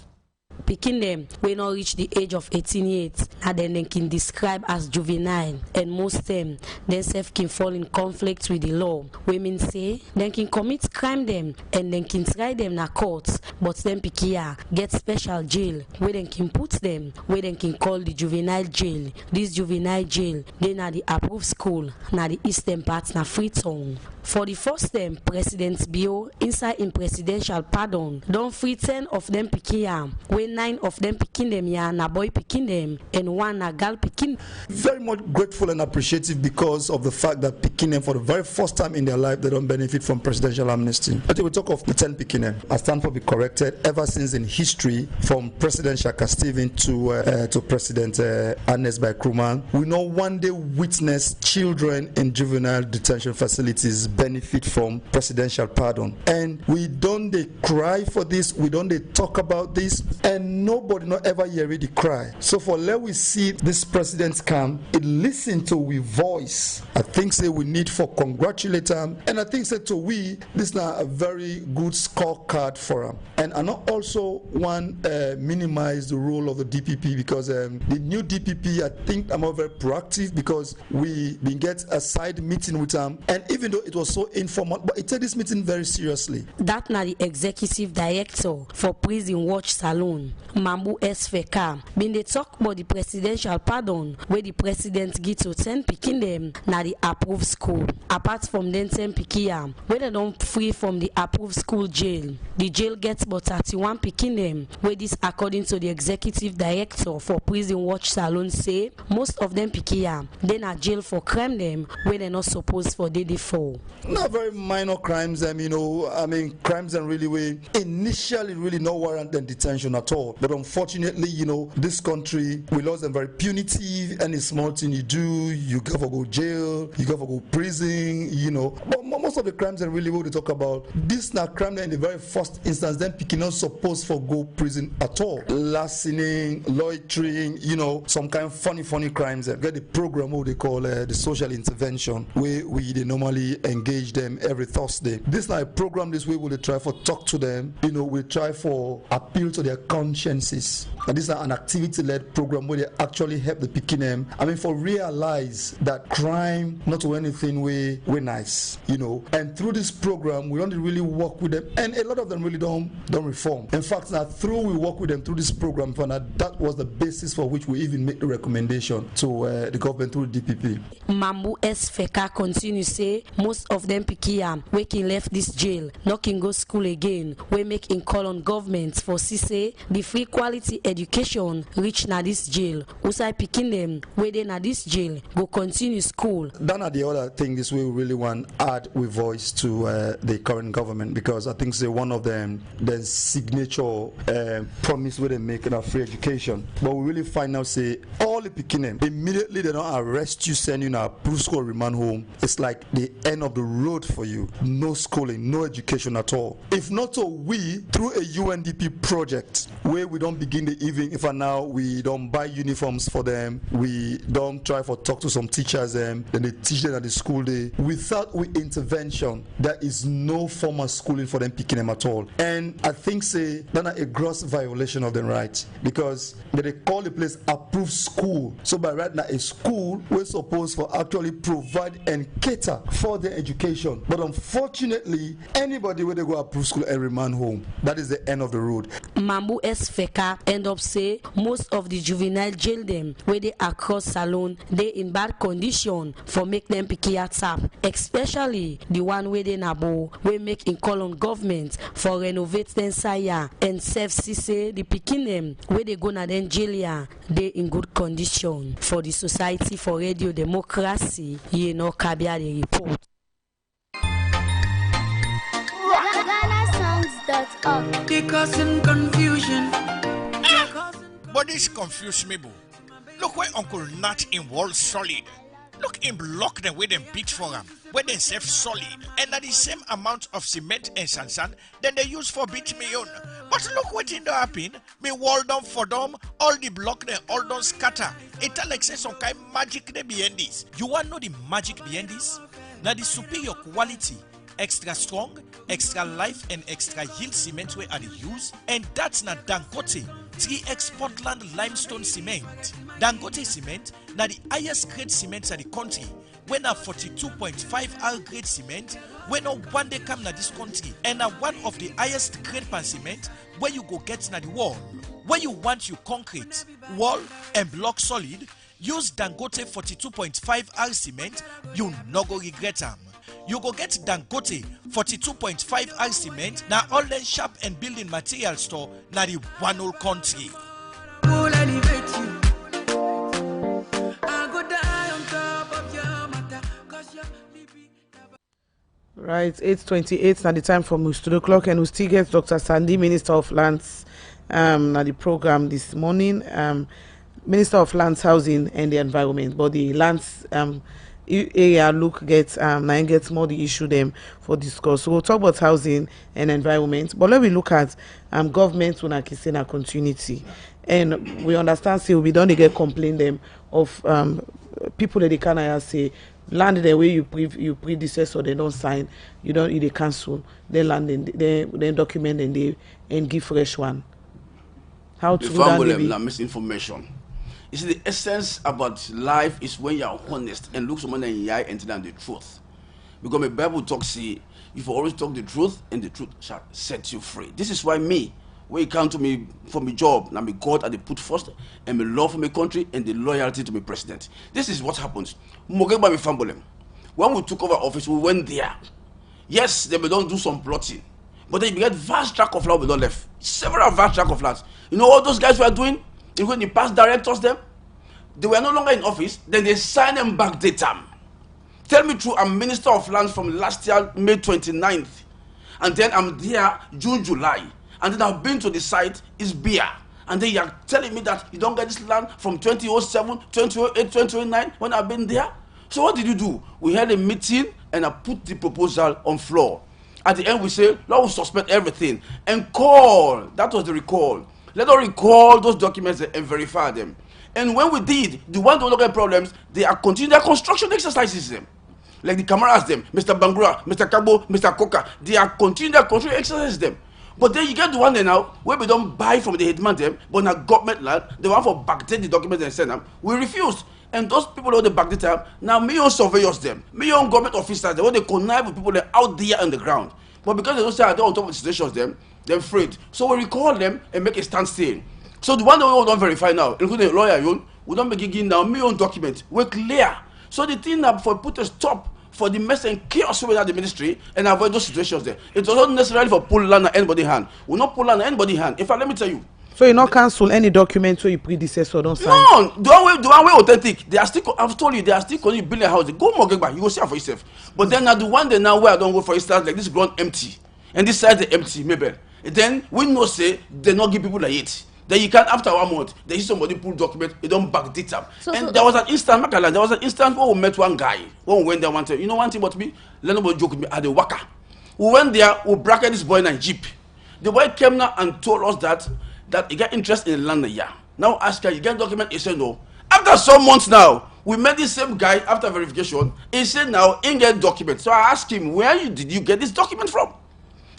Picking them will not reach the age of 18 years, and then they can describe as juvenile, and most them themselves can fall in conflict with the law. Women say they can commit crime them and then can try them in courts, but then Pikia get special jail where they can put them, where they can call the juvenile jail. This juvenile jail, they na the approved school, na the eastern part na Freetown. For the first time, President Bio inside in presidential pardon don't free 10 of them Pikia, when 9 of them picking them ya na boy picking them and 1 na girl picking. Very much grateful and appreciative because of the fact that picking them for the very first time in their life they don't benefit from presidential amnesty. I think we talk of the 10 picking them. I stand for be corrected ever since in history from President Shaka Stephen to President Ernest Bai Krumah. We know one day witness children in juvenile detention facilities benefit from presidential pardon, and we don't they cry for this, we don't they talk about this, and nobody not ever hear the cry. So for let we see this president come, it listen to we voice. I think say we need for congratulate them, and I think say to we this now a very good scorecard for them. And I not also want minimize the role of the DPP because the new DPP, I think, I'm very proactive because we been get a side meeting with them, and even though it was so informal, but it take this meeting very seriously. That na the executive director for Prison Watch Salone, Mambu SFK, been they talk about the presidential pardon where the president give to 10 pikin them na the approved school. Apart from them 10 pikin, where they don't free from the approved school jail, the jail gets about 31 pikin them, where this according to the executive director for Prison Watch Salone say most of them pikin they na jail for crime them where they're not supposed for day for. Not very minor crimes, crimes and really we initially really no warrant and detention at all. But unfortunately, this country, we lost them very punitive. Any small thing you do, you go for go jail, you go for go prison, But most of the crimes and really what they talk about, this not crime in the very first instance, then picking not supposed for go prison at all. Larceny, loitering, some kind of funny crimes. Get the program what they call the social intervention, where they normally engage them every Thursday. This is not a program this way where they try for talk to them, we try for appeal to their consciences. And this is an activity-led program where they actually help the picking them. For realize that crime not to anything we nice, And through this program, we only really work with them, and a lot of them really don't reform. In fact, now through we work with them through this program, that was the basis for which we even make the recommendation to the government through DPP. Mambu SFK continue say most of them pikiam waking left this jail, not can go school again. We make in call on government for say the free quality education reach na this jail. Usai picking them where they na this jail go continue school. Then are the other thing this way we really want add with voice to the current government, because I think say one of them the signature promise where they make in a free education. But we really find out say all the picking them immediately they don't arrest you, send you a school remand home. It's like the end of the road for you. No schooling, no education at all. If not so, we through a UNDP project where we don't begin the evening, if now we don't buy uniforms for them, we don't try for talk to some teachers then they teach them at the school day. Without we intervention, there is no formal schooling for them picking them at all. And I think say that's a gross violation of their rights, because they call the place approved school. So by right now a school we're supposed for actually provide and cater for their education. But unfortunately, anybody where they go approve school every man home, that is the end of the road. Mambu SFK end up say most of the juvenile jail them where they across Salone, they in bad condition for make them picky tap, especially the one where they nabo, we make in call on government for renovate them saya and self say the picking them where they go na then jail they in good condition. For the Society for Radio Democracy, Kabia the report. Causing confusion. But this confuse me, boo. Look where Uncle Nat in Wall Solid. Look in block them where them beat for them, where they save solid, and at the same amount of cement and sand then they use for beat me on. But look what in the happen, me wall down for them, all the block they all don't scatter. It like say some kind of magic they behind this. You want to know the magic behind this? Now the superior quality, extra strong, extra life and extra yield cement where are the use, and that's not Dangote 3X Portland limestone cement. Dangote cement na the highest grade cement in the country. When a 42.5 R grade cement, when a one day come na this country, and a one of the highest grade pan cement where you go get na the wall. Where you want you concrete, wall and block solid, use Dangote 42.5 R cement, you no go regret them. You go get Dangote 42.5 R cement na all the shop and building material store na the one whole country. Right, 8:28 now the time for my studio clock, and we still get Dr. Sandy, Minister of Lands, na the program this morning. Minister of Lands, Housing and the Environment, but the lands area look get now get more the issue them for discuss. So we'll talk about housing and environment, but let me look at government when I can say continuity, and we understand say we don't get complain them of people that they can say land the way you predecessor they don't sign, you don't they cancel, they land they document and give fresh one. How to do that? Misinformation. You see, the essence about life is when you are honest and look someone in the eye and tell them the truth. Because the Bible talks, see, if you always talk the truth, and the truth shall set you free. This is why me, when you come to me for my job, now me God and they put first, and my love for my country and the loyalty to my president. This is what happens. Mogeba me family. When we took over office, we went there. Yes, they may don't do some plotting, but then you get vast tract of land we don't left. Several vast tract of lands. You know what those guys were doing? Even the past directors them, they were no longer in office, then they signed them back data. Tell me true, I'm Minister of Lands from last year, May 29th. And then I'm there June, July. And then I've been to the site, it's beer. And then you're telling me that you don't get this land from 2007, 2008, 2009 when I've been there? So what did you do? We had a meeting and I put the proposal on floor. At the end we say, Lord, we suspend everything. And call, that was the recall. Let us recall those documents and verify them. And when we did, the ones who don't get problems, they are continuing their construction exercises them. Like the cameras them, Mr. Bangura, Mr. Kabo, Mr. Koka, they are continuing their construction exercises them. But then you get the one there now, where we don't buy from the headman them, but now government land, they want for backdate the documents and send them. We refused. And those people who they backdate them, now me own surveyors them, me own government officers, they want to connive with people that out there on the ground. But because they don't say I don't on top of the situations them, they're afraid. So we recall them and make a standstill. So the one that we don't verify now, including the lawyer, we don't make it now, me own document, we're clear. So the thing that for put a stop for the mess and chaos within the ministry and avoid those situations there. It was not necessarily for pull land on anybody's hand. We not pull land on anybody's hand. In fact, let me tell you. So you not cancel any document so you predecessor don't sign? No, the one way authentic. They are still, I've told you, they are still calling building houses. Go more back, you go see it for yourself. But then now the one day now where I don't go for instance, like this ground empty. And this side is empty, maybe. Then we know say they not give people like it. Then you can't after 1 month, they see somebody pull document, they don't back it up. There was an instant, there was an instant where we met one guy. When we went there one time, you know one thing about me? Let nobody joke with me at the waka. We went there, we bracketed this boy in a jeep. The boy came now and told us that he got interest in the land here. Now ask her, you get document? He said no. After some months now, we met this same guy after verification. He said now, he get document. So I asked him, did you get this document from?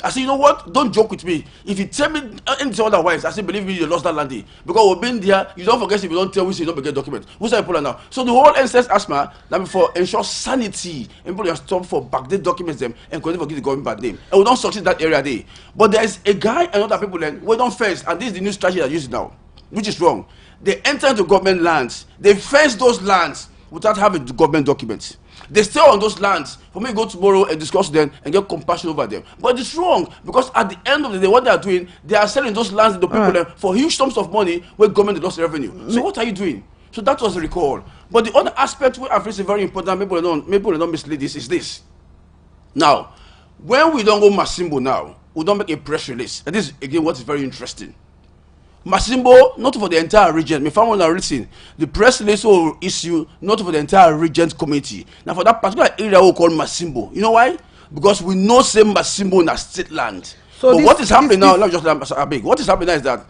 I said, you know what? Don't joke with me. If you tell me anything otherwise, I said, believe me, you lost that land. Because we've been there, you don't forget if you don't tell me, so you don't get document. Who's that puller now? So the whole essence asthma, that for ensure sanity, and people stop for backdate documents them and continue to give the government bad name. And we don't succeed that area there. But there is a guy and other people then, we don't fence, and this is the new strategy they're using now, which is wrong. They enter into government lands, they fence those lands without having the government documents. They stay on those lands for me to go tomorrow and discuss them and get compassion over them. But it's wrong because at the end of the day, what they are doing, they are selling those lands to people for huge sums of money where government lost revenue. So what are you doing? So that was the recall. But the other aspect where I feel is very important, people don't mislead this, is this. Now, when we don't go Masimbo now, we don't make a press release. And this is again what is very interesting. Masimbo, not for the entire region. My family are listening. The press release will issue not for the entire region's committee. Now for that particular area we call Masimbo. You know why? Because we know same Masimbo in a state land. So but what is happening now? Let me just big. What is happening now is that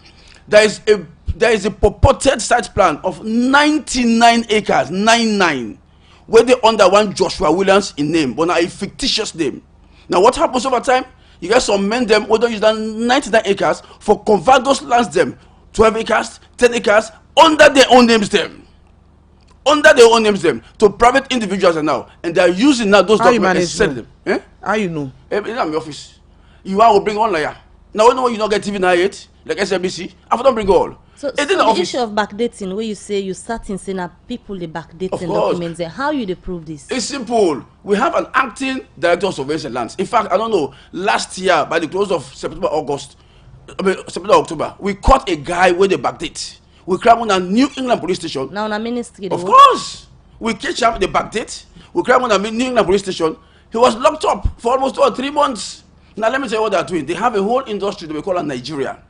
there is a purported site plan of 99 acres, 99, where they under one Joshua Williams in name, but now a fictitious name. Now what happens over time? You get some men them who don't use that 99 acres for convert those lands them 12 acres, 10 acres under their own names them. Under their own names them to private individuals now. And they are using now those documents and sell them. Eh? How you know? In my office. You are to bring one lawyer. Now when you not get TV now yet, like SMBC, I don't bring all. So the issue of backdating, where you say you start in saying that people they backdating documents there, how you they prove this? It's simple. We have an acting director of surveillance and lands. In fact, I don't know, last year by the close of September, October, we caught a guy where they backdate. We crime on a New England police station. Now on a ministry. Of course. We catch up the backdate. We crime on a New England police station. He was locked up for almost 3 months. Now let me tell you what they're doing. They have a whole industry that we call Nigeria.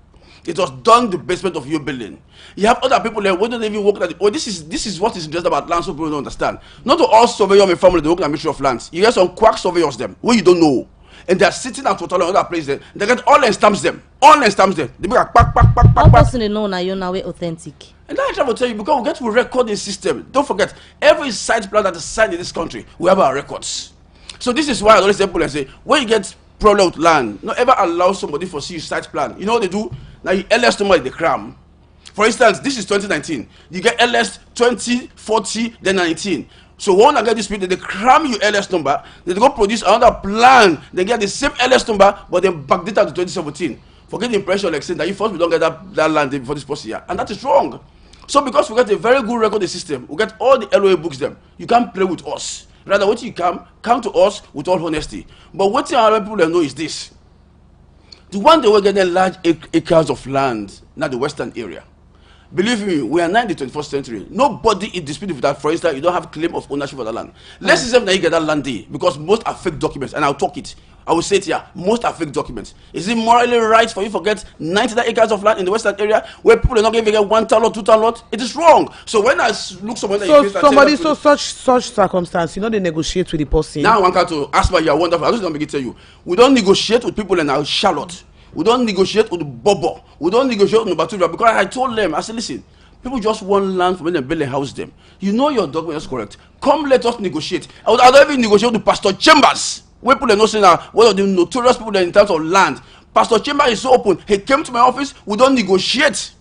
It was done the basement of your building. You have other people there who don't even work at this is what is interesting about land, so people don't understand. Not to all surveyors in my family they work at the Ministry of Lands. You get some quack surveyors them where you don't know. And they're sitting at total other places. They get all and stamps them. All and stamps them. They be like pack. How person they know now you're now authentic? And that's what I will tell you, because we get to recording system. Don't forget, every site plan that is signed in this country, we have our records. So this is why I always tell people and say, when you get problem with land, don't ever allow somebody to see your site plan. You know what they do? Now you LS number is the cram. For instance, this is 2019. You get LS 20, 40, then 19. So when I get this people, they cram you LS number, they go produce another plan, they get the same LS number, but then backdate to 2017. Forget the impression like saying that you first we don't get that land before this post year. And that is wrong. So because we get a very good record system, we get all the LOA books them. You can't play with us. Rather, what you come to us with all honesty. But what other people know is this. The one they were getting large acres of land, not the western area. Believe me, we are now in the 21st century. Nobody is disputing with that. For instance, you don't have claim of ownership of the land. Let's say that you get that land there, because most are fake documents, and I'll talk it. I will say it here, most are fake documents. Is it morally right for you to get 90 acres of land in the western area where people are not going to get 1 ton lot, 2 ton lot? It is wrong. So when I look somewhere such circumstance, you know, they negotiate with the person. Now I want to ask my, you are wonderful. I just don't begin to tell you. We don't negotiate with people in our Charlotte. We don't negotiate with Bobo. We don't negotiate with Batuva, because I told them, I said, listen, people just want land for when they build a house them. You know your document is correct. Come, let us negotiate. I don't even negotiate with Pastor Chambers. Where people are not saying that one of the notorious people in terms of land. Pastor Chambers is so open. He came to my office. We don't negotiate.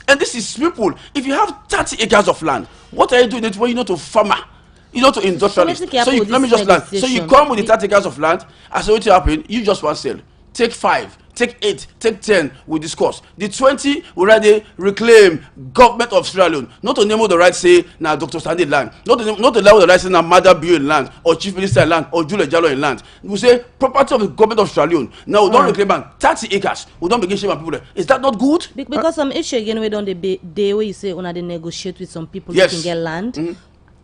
And this is people. If you have 30 acres of land, what are you doing it when you're not a farmer? You're not an industrialist. So let me just land. So you come with the 30 acres of land. I say what will happen? You just want to sell. Take 5. Take 8, take 10, we discuss. The 20, we already reclaim government of Sierra Leone. Not to name the right say, now Dr. Sandy land. Not to allow the right say, now Mother Bio in land, or Chief Minister in land, or Julia Jallo in land. We say, property of the government of Sierra Leone. Now we don't reclaim 30 acres. We don't begin shaming people there. Is that not good? Because some issue again, we don't the way you say, when they negotiate with some people who can get land.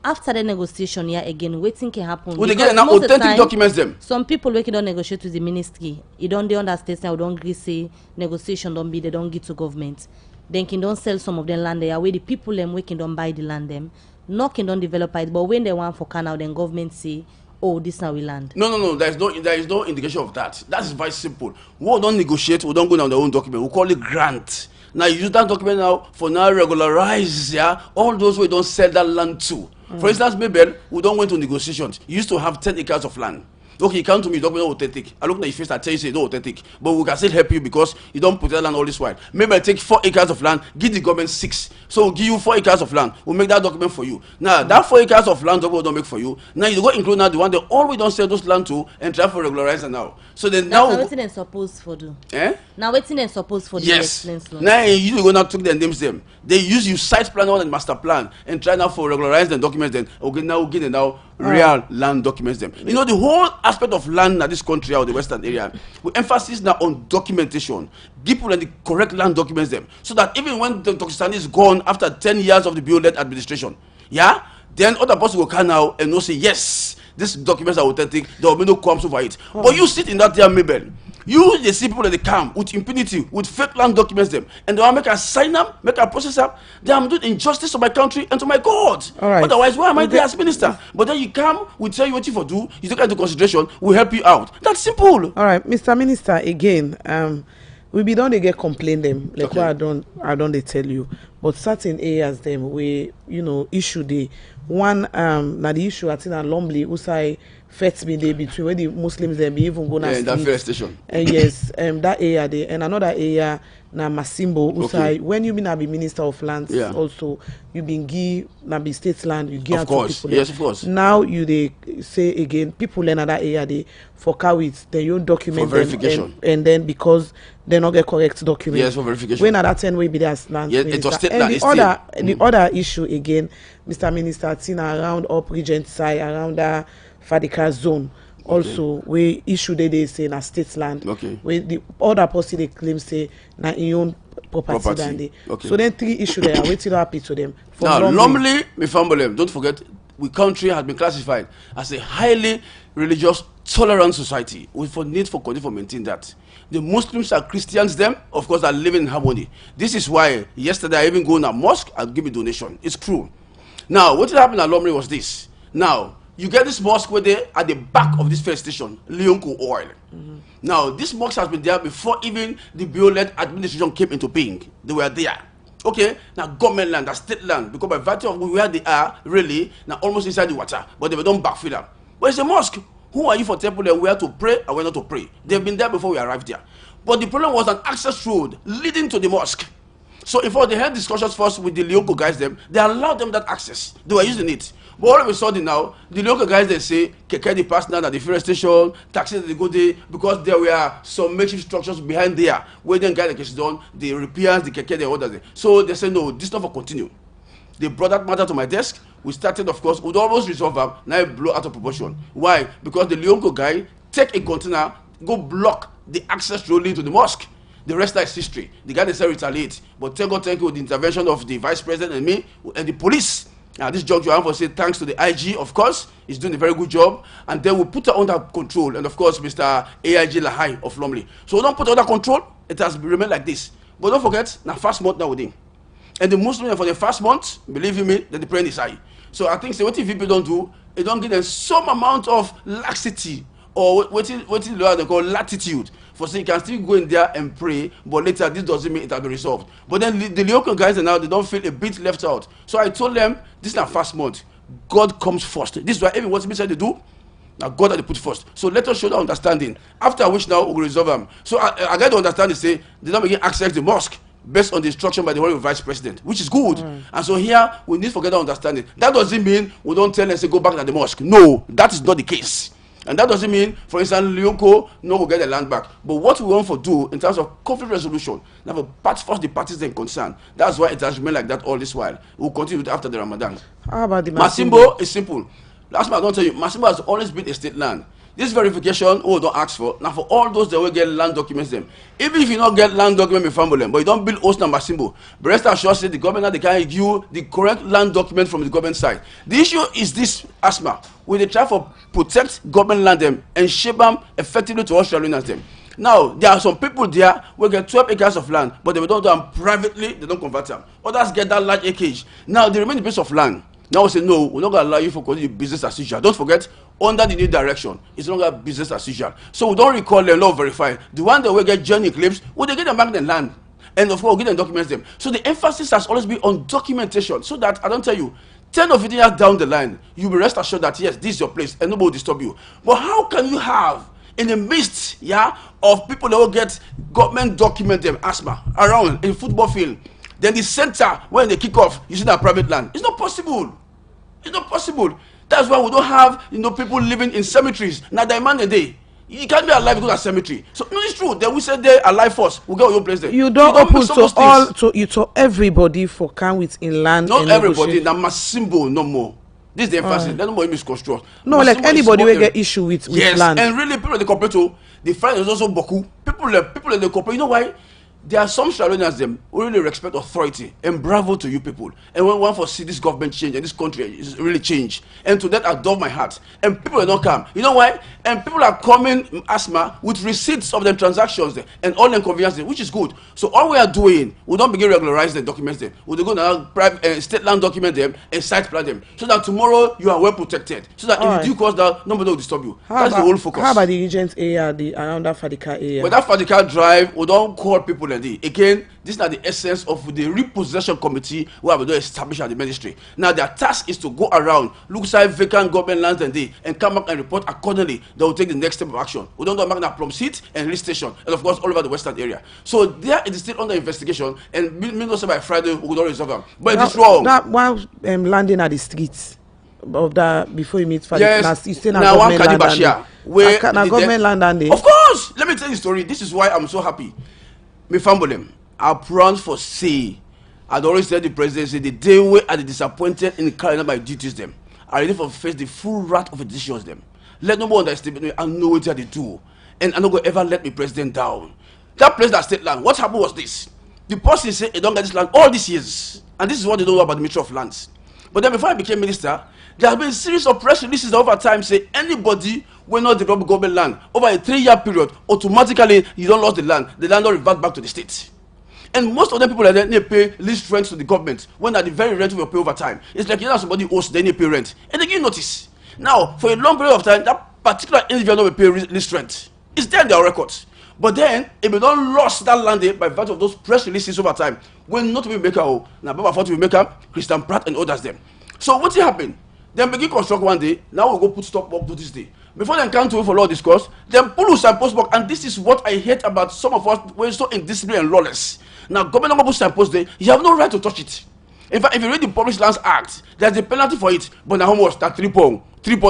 After the negotiation, yeah, again, waiting can happen. Well, they get now authentic documents them. Some people we don't negotiate with the ministry. You don't understand. They don't agree. Say negotiation don't be. They don't give to government. Then can don't sell some of them land there. Where the people them we can don't buy the land them. No can don't develop it. But when they want for canal, then government say, oh, this now we land. No. There is no indication of that. That is very simple. We don't negotiate. We don't go down their own document. We call it grant. Now you use that document now for now regularize all those we don't sell that land to. For instance, maybe we don't went to negotiations. You used to have 10 acres of land. Okay, you come to me, document authentic. I look at your face, I tell you, say no authentic. But we can still help you because you don't put that land all this while. Maybe I take 4 acres of land, give the government 6. So we'll give you 4 acres of land. We'll make that document for you. Now, that 4 acres of land document don't make for you. Now you go include now the one they always don't sell those land to and try for regularizer now. So then now waiting and supposed for do. Now waiting and supposed for yes. Now you go now took their names them. They use you site plan and master plan and try now for regularize the documents then. Okay, now get it now real land documents them. You know the whole aspect of land in this country or the western area, we emphasis now on documentation. Give people the correct land documents them. So that even when the Dr. Stanley is gone after 10 years of the Bill-led administration, then other person will come now and will say, yes, these documents are authentic, there will be no qualms over it. But you sit in that there Mabel. You they see people that they come with impunity, with fake land documents them, and they want to make a sign them, make a process up. They are doing injustice to my country and to my God. Otherwise, why am I there as minister? But then you come, we tell you what you for do, you take into consideration, we help you out. That's simple. All right, Mr. Minister, again, we be done they get complain them like what I don't they tell you, but certain areas them we issue the one now the issue at in a Lumley who say fets me day between where the Muslims them be even go in that first station. Yes, that area there and another area na Masimbo who say when you been a be minister of lands also you been give na be state land you give of course people yes of course now you they say again people in that area they for with their own document for verification and then because they not get correct documents yes for verification when at 10 way be there as land minister and the other issue again Mr. Minister Tina around up Regent side around that Fadika zone also we issue they say na state land where the other person they claim say na in own property than they so then 3 issues they are waiting to happen to them now normally me family don't forget we country has been classified as a highly religious, tolerant society with for need for continue for maintain that. The Muslims and Christians, them, of course, are living in harmony. This is why yesterday I even go in a mosque and give a donation. It's true. Now, what happened at Lomri was this. Now, you get this mosque where they at the back of this first station, Leonco Oil. Now, this mosque has been there before even the Bio-led administration came into being. They were there. Okay, now government land, that's state land, because by virtue of where they are, really, now almost inside the water, but they don't backfill them. But it's a mosque. Who are you for temple and where to pray and where not to pray? They've been there before we arrived there. But the problem was an access road leading to the mosque. So if they had discussions first with the Leonco guys, they allowed them that access. They were using it. But all of a sudden now, the local guys, they say, Keke the pass now at the fuel station, taxis they go there, because there were some makeshift structures behind there, where then guys the case done, the repairs, the Keke, the orders. So they said, no, this stuff will continue. They brought that matter to my desk. We started, of course, we'd almost resolve them, now it blew out of proportion. Why? Because the Leonco guy take a container, go block the access road into the mosque. The rest is history. The guy they said retaliate. But thank God, with the intervention of the vice president and me and the police. Now, this juncture, I want to say thanks to the IG, of course. He's doing a very good job. And then we put it under control. And of course, Mr. AIG Lahai of Lomley. So we don't put it under control. It has remained like this. But don't forget, now first month now within. And the Muslims for the first month, believe me, that the prayer is high. So I think, say, what if people don't do? It don't give them some amount of laxity or what they call latitude. For saying you can still go in there and pray, but later this doesn't mean it has been resolved. But then the local guys now they don't feel a bit left out. So I told them this is not first month. God comes first. This is why everyone what said they do. Now God that they put first. So let us show that understanding. After which now we will resolve them. So I got to understand. They say they don't begin access the mosque based on the instruction by the Honorable Vice President, which is good. And so here we need to get that understanding. That doesn't mean we don't tell them say go back to the mosque. No, that is not the case. And that doesn't mean, for instance, Leonco no will get the land back. But what we want to do in terms of conflict resolution, now first the parties in concern. That's why it has remained like that all this while. We'll continue it after the Ramadan. How about the Masimbo is simple. Last month I don't tell you, Masimbo has always been a state land. This verification, don't ask for. Now for all those that will get land documents them. Even if you don't get land document with family, but you don't build host number symbol, but rest assured say the government they can give you the correct land document from the government side. The issue is this asthma. We they try for protect government land them and shape them effectively to Australians them. Now there are some people there who get 12 acres of land, but they don't do them privately, they don't convert them. Others get that large acreage. Now the remaining piece of land. Now we say no, we're not gonna allow you for continue business as usual. Don't forget, under the new direction, it's no longer business as usual. So we don't recall them, not verify. The one that will get journey claims, well, they get them back the land. And of course, we'll get them documents them. So the emphasis has always been on documentation. So that I don't tell you, 10 or 15 years down the line, you'll be rest assured that yes, this is your place and nobody will disturb you. But how can you have in the midst, of people that will get government document them asthma around in football field? Then the center, when they kick off, you see that private land. It's not possible. It's not possible. That's why we don't have, people living in cemeteries. Now, demand a day. You can't be alive because of cemetery. So, no, it's true. Then we said they're alive first. We'll get your place there. You don't open to all, to everybody for can with in land. Not everybody. Now, Masimbo, no more. This is the emphasis. Let no more misconstrued. No, like anybody will get issue with land. And really, people in the corporate, the friend is also Boku. People in the corporate, you know why? There are some Shalonians them who really respect authority and bravo to you people. And when one for see this government change and this country is really change. And to that I adore my heart. And people are not come. You know why? And people are coming asthma with receipts of them transactions there and all them convenience, which is good. So all we are doing, we don't begin regularize the documents them. We go now private state land document them and site plan them. So that tomorrow you are well protected. So that if you do cause that nobody will disturb you. That's the whole focus. How about the Regent area, around that Fadika area? But that Fadika drive, we don't call people again, this is not the essence of the repossession committee we have established at the ministry. Now their task is to go around, look inside vacant government lands and come back and report accordingly. They will take the next step of action. We don't do Magna Plum seat and release station, and of course all over the western area. So there it is still under investigation, and say by Friday we will not resolve them. But it's wrong. That one landing at the streets of that before you meet Fadi. Yes. You stay now one Kadibashia. Where government land and of course. Let me tell you the story. This is why I'm so happy. Me family, I promise for say, I'd always tell the presidency the day we are disappointed in carrying out my duties them. I ready for face the full wrath of the decisions them. Let no more underestimate me. I know what they do, and I'm not gonna ever let me president down. That place, that state land. What happened was this: the person said, "I don't get this land all these years," and this is what they don't know about the Ministry of Lands. But then before I became minister, there have been a series of press releases over time say anybody will not develop government land over a 3-year period, automatically you don't lose the land don't revert back to the state. And most of the people that they pay lease rent to the government when at the very rent will pay over time. It's like you know somebody owes, they need pay rent. And they give notice. Now, for a long period of time, that particular individual will pay lease rent. It's there in their records. But then, if we don't lose that land by virtue of those press releases over time, we're not to be maker. Now, Baba Fort will make up, Christian Pratt and others them. So what happened? Then begin construct one day. Now we'll go put stop work to this day. Before they come to for law discourse, then pull us and post work. And this is what I hate about some of us. We're so indisciplined and lawless. Now, government put and post day. You have no right to touch it. In fact, if you read the Public Lands Act, there's a penalty for it. But now how much? That 3 pound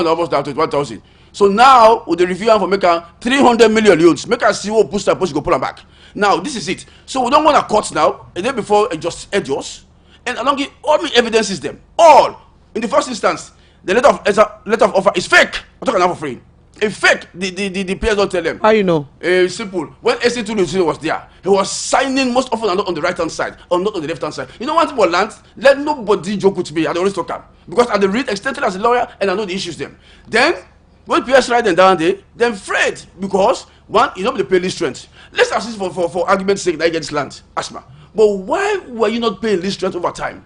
almost down to 1,000. So now with the review for making 300 million loans, make us see what post and post go pull them back. Now this is it. So we don't want a court now. A day before it just edges, and along it all the evidences them all. In the first instance, the letter of offer is fake. I'm talking about for free. A fake. The players don't tell them. How you know? Simple. When AC2 was there, he was signing most often and not on the right hand side, or not on the left hand side. You know what about land? Let nobody joke with me. I always talk up because I read extensively as a lawyer and I know the issues them. Then when PS write them down there, then afraid because one, you don't pay lease rent. Let's assist for argument's sake that I get this land, asthma. But why were you not paying lease rent over time?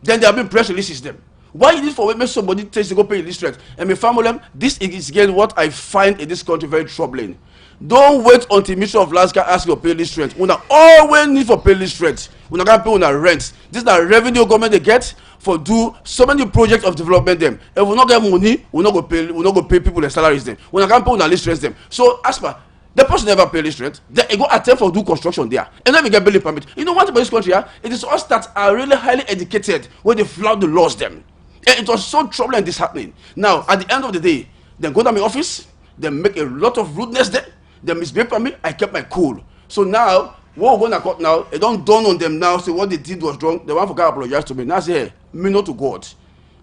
Then there have been press releases them. Why is it for when somebody takes to go pay lease rent? And my family, this is again what I find in this country very troubling. Don't wait until Ministry of Lands can ask you to pay lease rent. We always need for pay lease rent. We not pay on our rent. This is the revenue government they get for do so many projects of development them. If we not get money, we not go pay people their salaries them. We not pay on our lease rent them. So as per the person never pay lease rent, they go attempt for do construction there, and then we get building permit. You know what about this country? It is us that are really highly educated when they flout the laws them. And it was so troubling this happening. Now at the end of the day, they go to my office, they make a lot of rudeness there. They misbehave on me, I kept my cool. So now, what we're going to court now, it don't dawn on them now, say what they did was wrong. They want to apologize to me. Now say, hey, me not to God.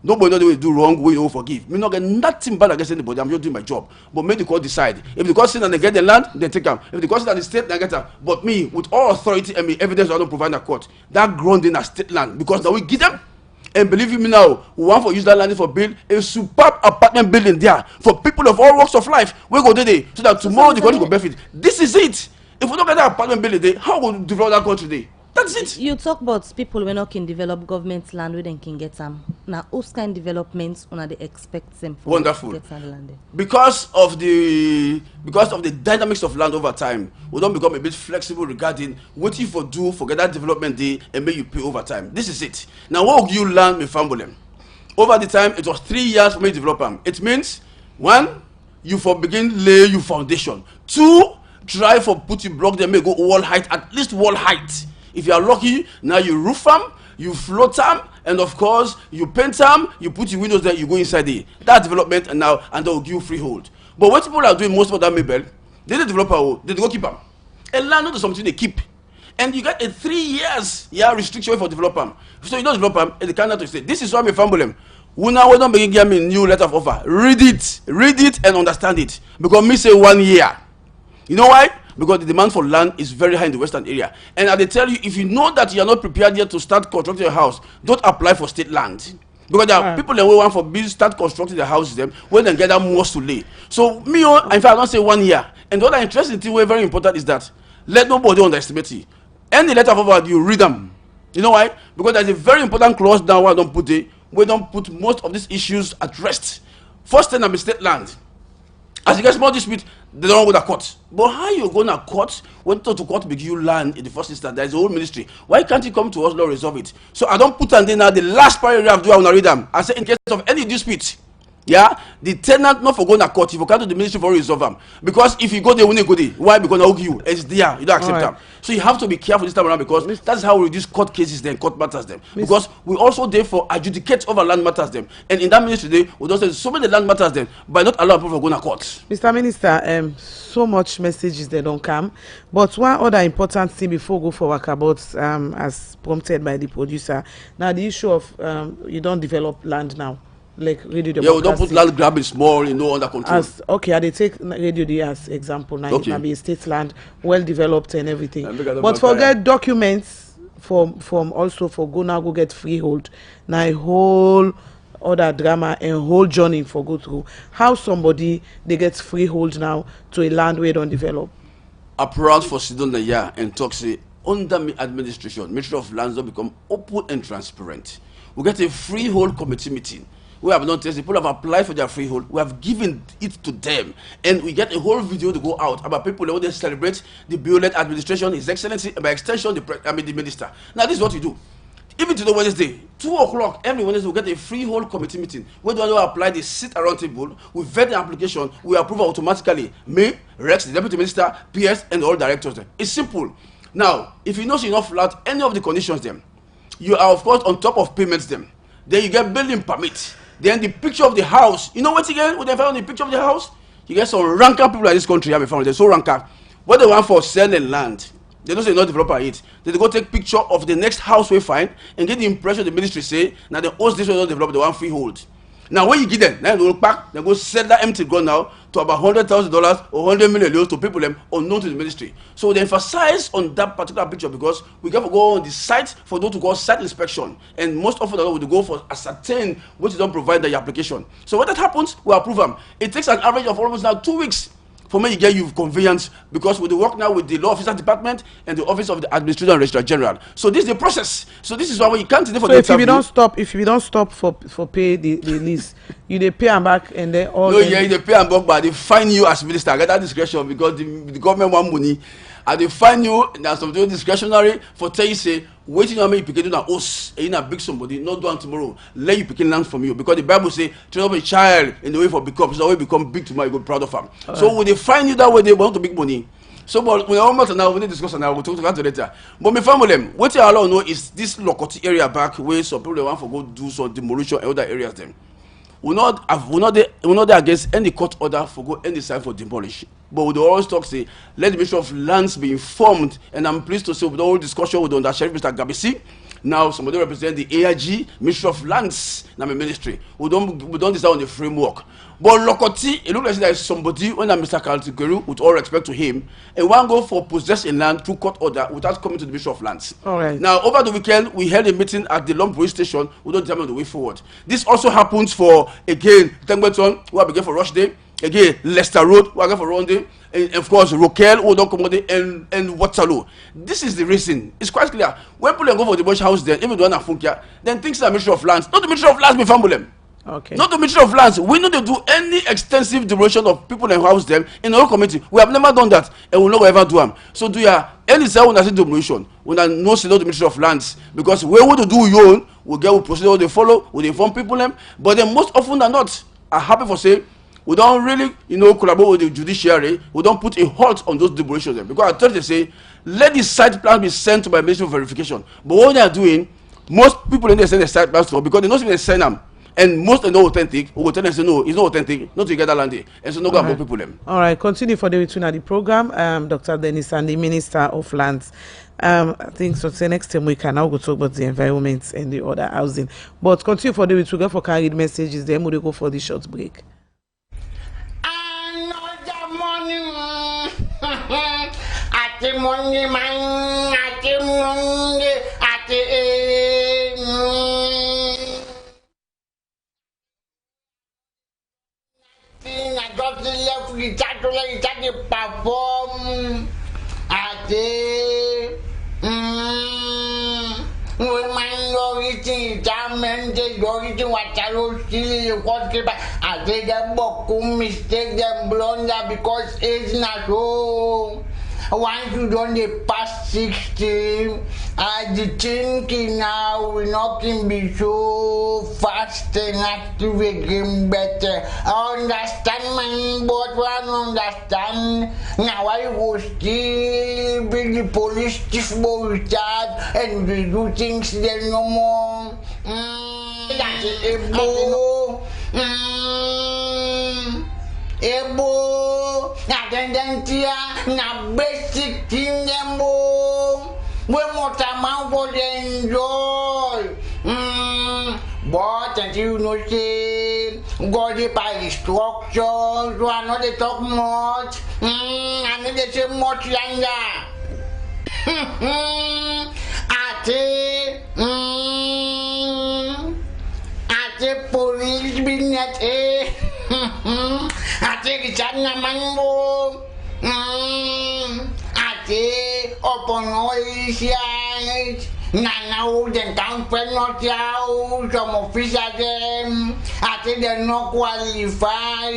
Nobody know the way you do wrong, we don't forgive. Me not get nothing bad against anybody, I'm just doing my job. But make the court decide. If the court say that they get the land, they take them. If the court say that the state, they get them. But me, with all authority and me, evidence I don't provide the court, that ground in a state land, because now we give them. And believe me now, we want to use that land for build a superb apartment building there for people of all walks of life. We go there so that tomorrow the country will benefit. This is it. If we don't get that apartment building there, how will we develop that country there? That's it. You talk about people when not can develop government land where they can get them. Now, whose kind of developments when they expect them for wonderful get some land there? because of the dynamics of land over time, we don't become a bit flexible regarding what you forget that development day and make you pay over time. This is it. Now, what you learn with family? Over the time, it was 3 years for me to develop them. It means 1, you for begin lay your foundation. 2, try for put your block there, may go wall height, at least wall height. If you are lucky, now you roof them, you float them, and of course, you paint them, you put your windows there, you go inside there. That development, and they'll give you freehold. But what people are doing most of that Mabel, they don't develop they go keep them. And land is something they keep. And you get a 3 years restriction for develop them. So you don't develop them, and they cannot say, this is why my family. We don't begin give me a new letter of offer. Read it and understand it. Because me say 1 year. You know why? Because the demand for land is very high in the western area. And I tell you, if you know that you are not prepared yet to start constructing your house, don't apply for state land. Because there are people that want for start constructing their houses them when they get that most to lay. So me, in fact, I don't say 1 year. And the other interesting thing, very important, is that let nobody underestimate you. Any letter of offer, you read them. You know why? Because there's a very important clause down where I don't put it. We don't put most of these issues at rest. First thing, I'm state land. As you get small dispute, they don't go to court. But how you going to court when to court give you land in the first instance? There is a whole ministry. Why can't you come to us to resolve it? So I don't put on there now the last paragraph. Do I want to read them? I say in case of any dispute, the tenant not for going to court. If you come to the ministry for resolve them, because if you go there, when you go there, why? Because I you it's there. You don't accept them. So you have to be careful this time around because that's how we reduce court cases then court matters them. Because we also therefore adjudicate over land matters them. And in that ministry today, we don't say so many land matters them by not allowing people to go to court. Mr. Minister, so much messages they don't come. But one other important thing before we go for work about as prompted by the producer. Now the issue of you don't develop land now. Like radio democracy. We don't put land grabbing small, under control. They take radio D as example now. Okay. It can be a state land, well developed and everything. But forget documents from also for go get freehold. Now a whole other drama and whole journey for go through. How somebody they get freehold now to a land where they don't develop. Approach for Sidon the year and talk say under me administration, Ministry of Lands will become open and transparent. We get a freehold committee meeting. We have not tested. People have applied for their freehold. We have given it to them, and we get a whole video to go out about people that they celebrate the Biolet administration, His Excellency, and by extension, the minister. Now, this is what we do. Even today, Wednesday, 2 o'clock, every Wednesday, we get a freehold committee meeting. When they apply, they sit around table, we vet the application, we approve automatically. Me, Rex, the deputy minister, PS, and all directors. It's simple. Now, if you know so enough flat any of the conditions, them, you are of course on top of payments, them. Then you get building permit. Then the picture of the house. You know what again? When they found the picture of the house, you get some ranker people in this country have found. They're so ranker. What they want for selling land, they don't say no developer it. They go take picture of the next house we find and get the impression the ministry say now the host this one not develop, they want freehold. Now when you give them, now they go back, they go sell that empty ground now to about $100,000 or $100 million to people them unknown to the ministry. So they emphasize on that particular picture because we got to go on the site for those to go site inspection, and most often we would go for ascertain which don't provide the application. So when that happens, we approve them. It takes an average of almost now 2 weeks for me to get you conveyance because we work now with the law officer department and the office of the administrator and registrar general. So this is the process. So this is why you can't for so the if you don't stop for pay the lease, you they pay them back and then all. No, yeah, they pay them back, but they fine you as minister. I get that discretion because the government want money, and they fine you. There's something discretionary for tell you say waiting on me you pick na us in a big somebody not done tomorrow. Let you picking land from you because the Bible say train up a child in the way for become so we become big tomorrow you go proud of him. So when they find you that way they want to make money. So but we almost now we need to discuss now we'll talk to that later. But my family what you allow know is this Lokoti area back where some people they want to go do some demolition and other areas them. We're not there against any court order for go any side for demolish. But we always talk say let the Ministry of Lands be informed, and I'm pleased to say with all discussion with the Sheriff Mr. Gabisi. Now somebody represent the AIG, Ministry of Lands, now my ministry. We don't decide on the framework. But Lokoti, it looks like there is somebody when Mr. Kaltikeru, with all respect to him, and one go for possess a land through court order without coming to the Ministry of Lands. All right. Now over the weekend we held a meeting at the Long Police Station. We don't determine the way forward. This also happens for again Tengbeton, who are beginning for Rush Day. Again, Leicester Road, who are going for Ronde, and of course, Rokel, who don't come and Waterloo. This is the reason. It's quite clear. When people go for the Bush House, then even the one at Funkia, then things are Ministry of Lands. Not the Ministry of Lands, we family them. Okay. Not the Ministry of Lands. We need to do any extensive demolition of people and house them in our community. We have never done that, and we will not ever do them. So do you any say when I say demolition, when I know say not the Ministry of Lands, because we want to do your own, we get we procedure they follow, we inform people them, but then most often than not, are happy for say. We don't really, collaborate with the judiciary. We don't put a halt on those deliberations. Because I thought they say, let the site plan be sent to my ministry for verification. But what they are doing, most people in there send the site plans to because they don't even send them. And most are not authentic. We will tell them, say, no, it's not authentic, not to get that land there. And so no go about people them. All right, continue for the between the program. Dr. Dennis and the Minister of Lands. I think so. Say next time we can now go talk about the environment and the other housing. But continue for the week to go for carried messages. Then we'll go for the short break. Ati money man, ati money, ati I got the left guitar to perform. Ati when man go eating diamond, they go eating what I don't see what keep. I did them boku mistake them blunder because it's not so. Once you don't pass 60, the thinking now we not can be so fast and active again better. I understand man, but one understand. Now I will still be the police chief that and we do things there no more. That's Ebo, na tendentia, na basic thing ebo. We want a man for enjoy. But until you know say, God by the structure, you are not they talk much. I need to say much younger. ate police business ate kichana mango ate oponoisias Nana den can not out some officials them ate they not qualify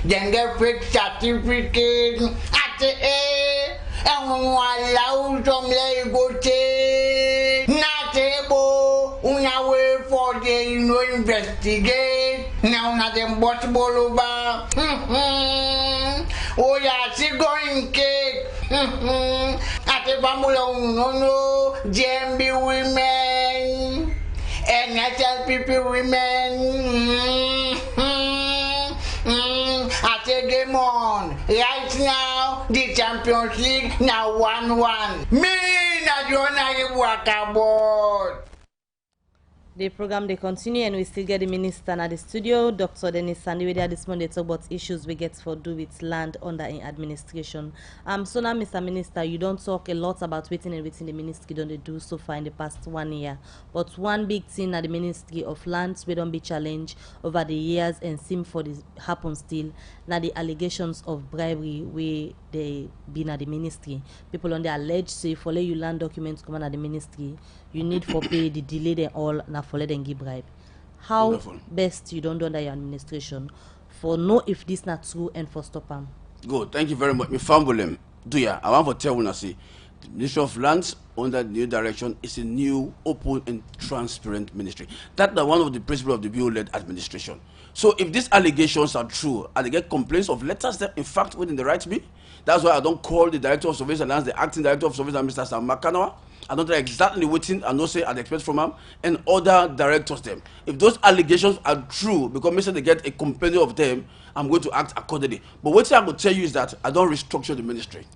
then get fake certificate ate and allow some go not able una way for the investigate now not them possible over oh yeah she going cake at the family no GMB women NSLPP women I take game on right now the Champions League now 1-1 me na Jonah Wakabot. The program they continue and we still get the minister at the studio, Dr. Dennis Sandy. There this morning they talk about issues we get for do with land under in administration. So now, Mr. Minister, you don't talk a lot about waiting and waiting the ministry don't they do so far in the past 1 year. But one big thing at the Ministry of Lands we don't be challenged over the years and seem for this happen still. Now the allegations of bribery where they been at the ministry. People on the alleged say for let you land documents come at the ministry, you need for pay the delay they all now for let them give bribe. How Wonderful. Best you don't do under your administration for know if this not true and for stop them? Good, thank you very much. Me family, do ya? I want to tell you see the Ministry of Lands under the new direction is a new, open and transparent ministry. That's one of the principles of the bill-led administration. So if these allegations are true and they get complaints of letters that in fact within the right be, that's why I don't call the Director of Surveillance and Lands the Acting Director of Surveillance and Mr. Sam Makanawa. I don't know exactly waiting and no say I'd expect from him and other directors them. If those allegations are true, because maybe they get a complaint of them, I'm going to act accordingly. But what I'm going to tell you is that I don't restructure the ministry.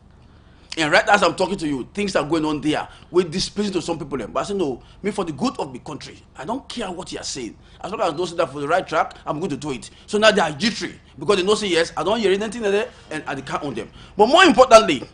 And right as I'm talking to you, things are going on there. We're displeasing to some people. But I say, no, me for the good of the country, I don't care what you are saying. As long as I don't say that for the right track, I'm going to do it. So now they are jittery because they don't say yes, I don't hear anything there, and I can't own them. But more importantly,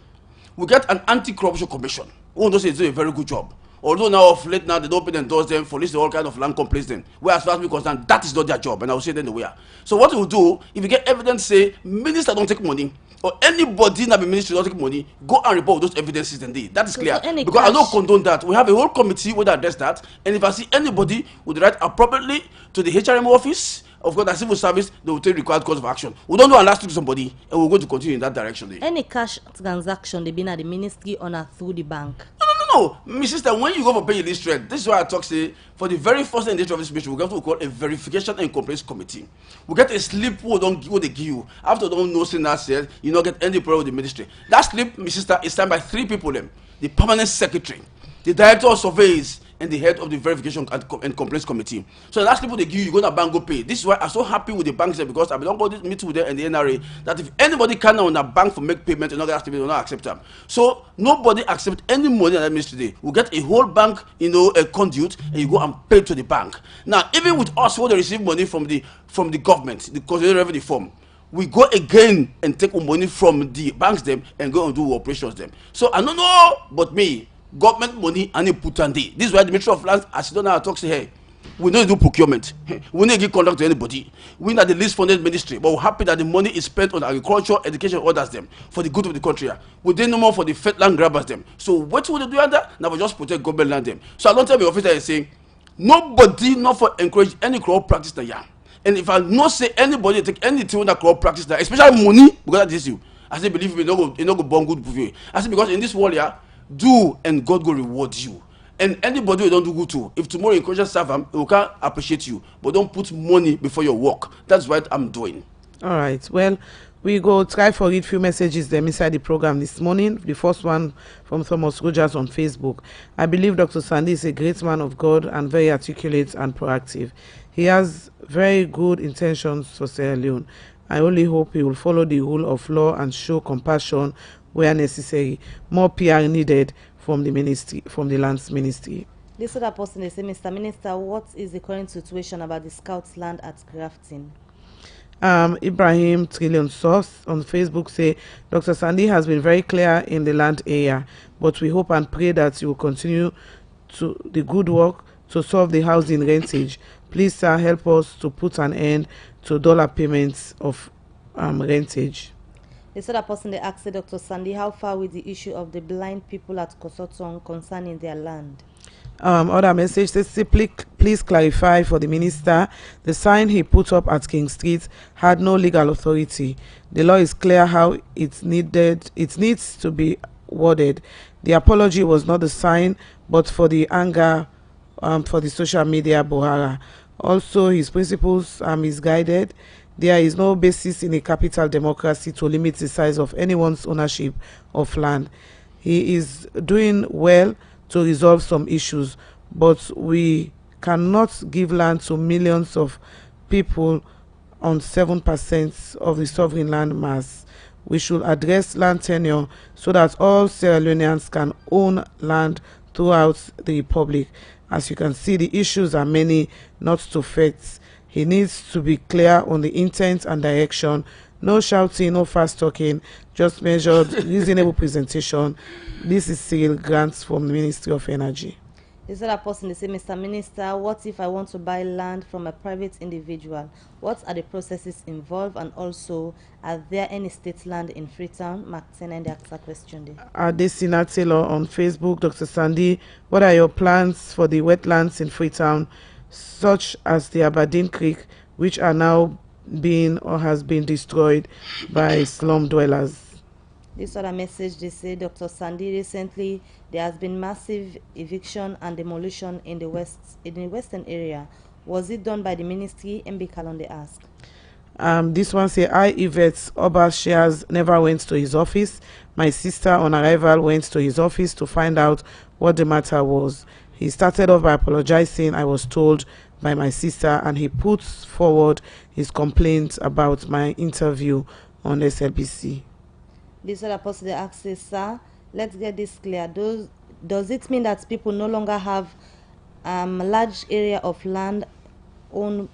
we get an anti-corruption commission. Who don't say it's doing a very good job. Although now of late now they don't open and doors them for all kind of land complaints then. Where as far as we're concerned, that is not their job, and I will say then the way. So what we will do, if you get evidence say minister don't take money, or anybody in the ministry don't take money, go and report those evidences then they. That is clear. Because I don't condone that. We have a whole committee will address that, and if I see anybody would write appropriately to the HRM office, of course, the civil service, they will take required course of action. We don't do a last to somebody, and we're going to continue in that direction. Then. Any cash transaction they been at the ministry or through the bank? No, my sister, when you go for pay this trade, this is why I talk say for the very first thing in this office mission, we have to call a verification and complaints committee. We get a slip what they give you. After don't know saying that said, you don't get any problem with the ministry. That slip, my sister, is signed by 3 people them. The permanent secretary, the director of surveys, and the head of the verification and complaints committee. So that's people they give you go to bank go pay. This is why I'm so happy with the banks there because I don't go to meet with them and the NRA that if anybody can on a bank for make payment and not get activity, will not accept them. So nobody accept any money at that ministry. We get a whole bank, a conduit, and you go and pay to the bank. Now even with us who they receive money from the government, the consolidated revenue form, we go again and take money from the banks them and go and do operations them. So I don't know, but me. Government money and they put on day. This is why the Ministry of Lands, as you don't know, talk say, hey, we don't do procurement. We don't give contract to anybody. We're not the least funded ministry, but we're happy that the money is spent on agriculture, education, others them for the good of the country. We didn't no more for the fat land grabbers them. So what will they do under? Now we just protect government land them. So I don't tell my officer is saying nobody not for encourage any crop practice now. And if I not say anybody take anything that crop practice now, especially money, because that is you. I say believe me, no go born good for you. I say because in this world here. Do and God will reward you. And anybody who don't do good to, if tomorrow you encourage serve him, he can appreciate you. But don't put money before your work. That's what I'm doing. All right. Well, we go try for read few messages them inside the program this morning. The first one from Thomas Rogers on Facebook. I believe Dr. Sandy is a great man of God and very articulate and proactive. He has very good intentions for Sierra Leone. I only hope he will follow the rule of law and show compassion where necessary. More PR needed from the ministry, from the lands ministry. This other person they say, Mr. Minister, what is the current situation about the Scouts land at Grafton? Ibrahim Trillion Source on Facebook say Dr. Sandy has been very clear in the land area, but we hope and pray that you will continue to the good work to solve the housing rentage. Please, sir, help us to put an end to dollar payments of rentage. This other person they asked Dr. Sandy, how far with the issue of the blind people at Kosotong concerning their land? Other message says, please clarify for the minister, the sign he put up at King Street had no legal authority. The law is clear how it needs to be worded. The apology was not the sign, but for the anger for the social media Bohara. Also, his principles are misguided. There is no basis in a capital democracy to limit the size of anyone's ownership of land. He is doing well to resolve some issues, but we cannot give land to millions of people on 7% of the sovereign land mass. We should address land tenure so that all Sierra Leoneans can own land throughout the republic. As you can see, the issues are many, not to facts. He needs to be clear on the intent and direction. No shouting, no fast talking, just measured, reasonable presentation. This is Cyril Grants from the Ministry of Energy. This other person, they say, Mr. Minister, what if I want to buy land from a private individual? What are the processes involved? And also, are there any state land in Freetown? Mark 10 and the answer question there. Adesina Taylor on Facebook, Dr. Sandy, what are your plans for the wetlands in Freetown, such as the Aberdeen Creek, which are now being or has been destroyed by slum dwellers? This other message, they say, Dr. Sandy, recently there has been massive eviction and demolition in the western area. Was it done by the ministry? MB Kalonde asked. This one say, I, Yvette Oba Shares, never went to his office. My sister on arrival went to his office to find out what the matter was. He started off by apologizing, I was told by my sister, and he puts forward his complaint about my interview on SLBC. This other person asks, sir, let's get this clear. Does it mean that people no longer have large area of land owned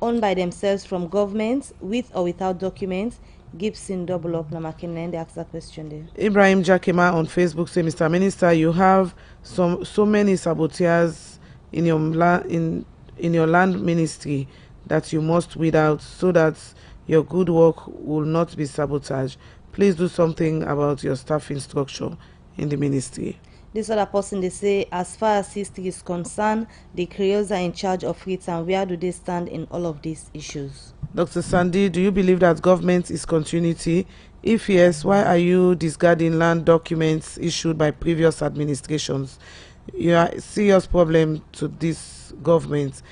by themselves from government with or without documents? Gibson double up Namakine, they ask that question there. Ibrahim Jakima on Facebook say, Mr. Minister, you have so many saboteurs in your land ministry that you must weed out so that your good work will not be sabotaged. Please do something about your staffing structure in the ministry. This other person, they say, as far as history is concerned, the Creoles are in charge of it, and where do they stand in all of these issues? Dr. Sandy, do you believe that government is continuity? If yes, why are you discarding land documents issued by previous administrations? You are a serious problem to this government.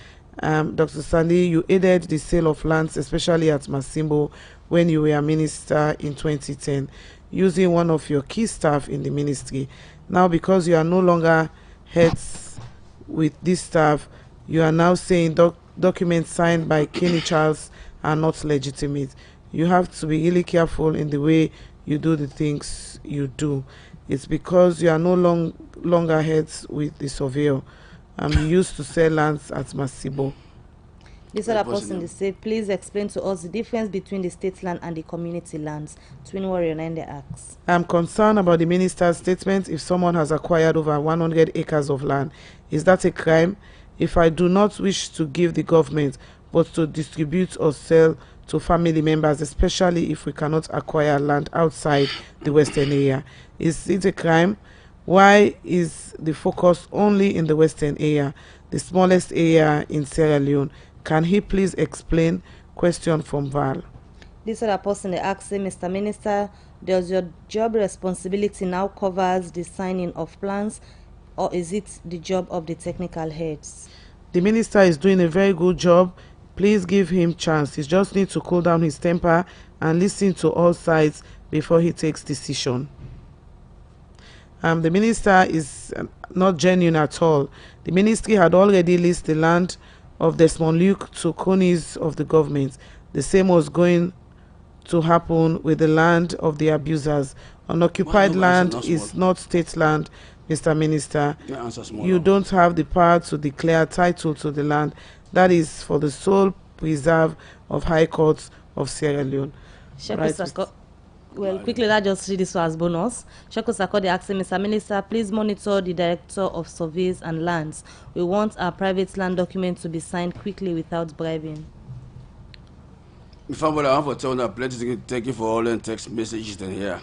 Dr. Sandy, you aided the sale of lands, especially at Masimbo, when you were a minister in 2010, using one of your key staff in the ministry. Now, because you are no longer heads with this staff, you are now saying documents signed by Kenny Charles are not legitimate. You have to be really careful in the way you do the things you do. It's because you are no longer heads with the surveyor. You used to sell lands at Masibo. This other person, they say, please explain to us the difference between the state land and the community lands. Twin Warrior 9 they asks. I'm concerned about the minister's statement. If someone has acquired over 100 acres of land, is that a crime? If I do not wish to give the government, but to distribute or sell to family members, especially if we cannot acquire land outside the western area, is it a crime? Why is the focus only in the western area, the smallest area in Sierra Leone? Can he please explain? Question from Val. This other person, they ask, Mr. Minister, does your job responsibility now covers the signing of plans, or is it the job of the technical heads? The minister is doing a very good job. Please give him chance. He just needs to cool down his temper and listen to all sides before he takes decision. The minister is not genuine at all. The ministry had already listed the land of Desmond Luke to cronies of the government. The same was going to happen with the land of the abusers. Unoccupied land is not state land, Mr. Minister. You don't have the power to declare title to the land. That is for the sole preserve of High Courts of Sierra Leone. Right, Well, quickly, let's just read this one as bonus. Shoko Sakode asking Mr. Minister, please monitor the Director of Surveys and Lands. We want our private land document to be signed quickly without bribing. Before I want to tell you, plenty thank you for all the text messages in here.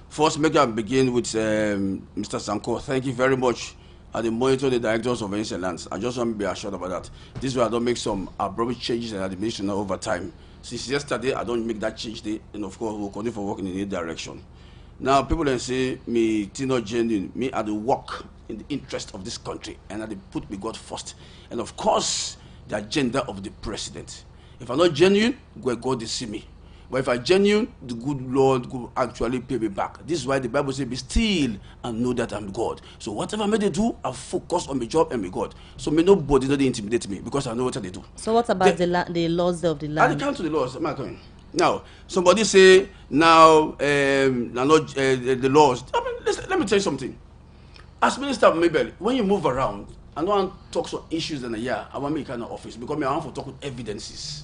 First, make I begin with Mr. Sanko. Thank you very much. At the monitor the Directors of Surveys and Lands. I just want to be assured about that. This way I don't make some abrupt changes in administration over time. Since yesterday, I don't make that change there, and of course, we'll continue for working in any direction. Now, people then say, me, Tino genuine, me, I do work in the interest of this country, and I put me God first. And of course, the agenda of the president. If I'm not genuine, God they see me. But if I'm genuine, the good Lord will actually pay me back. This is why the Bible says, be still and know that I'm God. So whatever I may do, I focus on my job and my God. So may nobody not intimidate me because I know what they do. So what about the laws of the land? I come to the laws. Am I going? Now, somebody say, now, the laws. I mean, listen, let me tell you something. As Minister of Mabel, when you move around, I don't want to talk on issues in a year. I want me kind of office because I want to talk with evidences.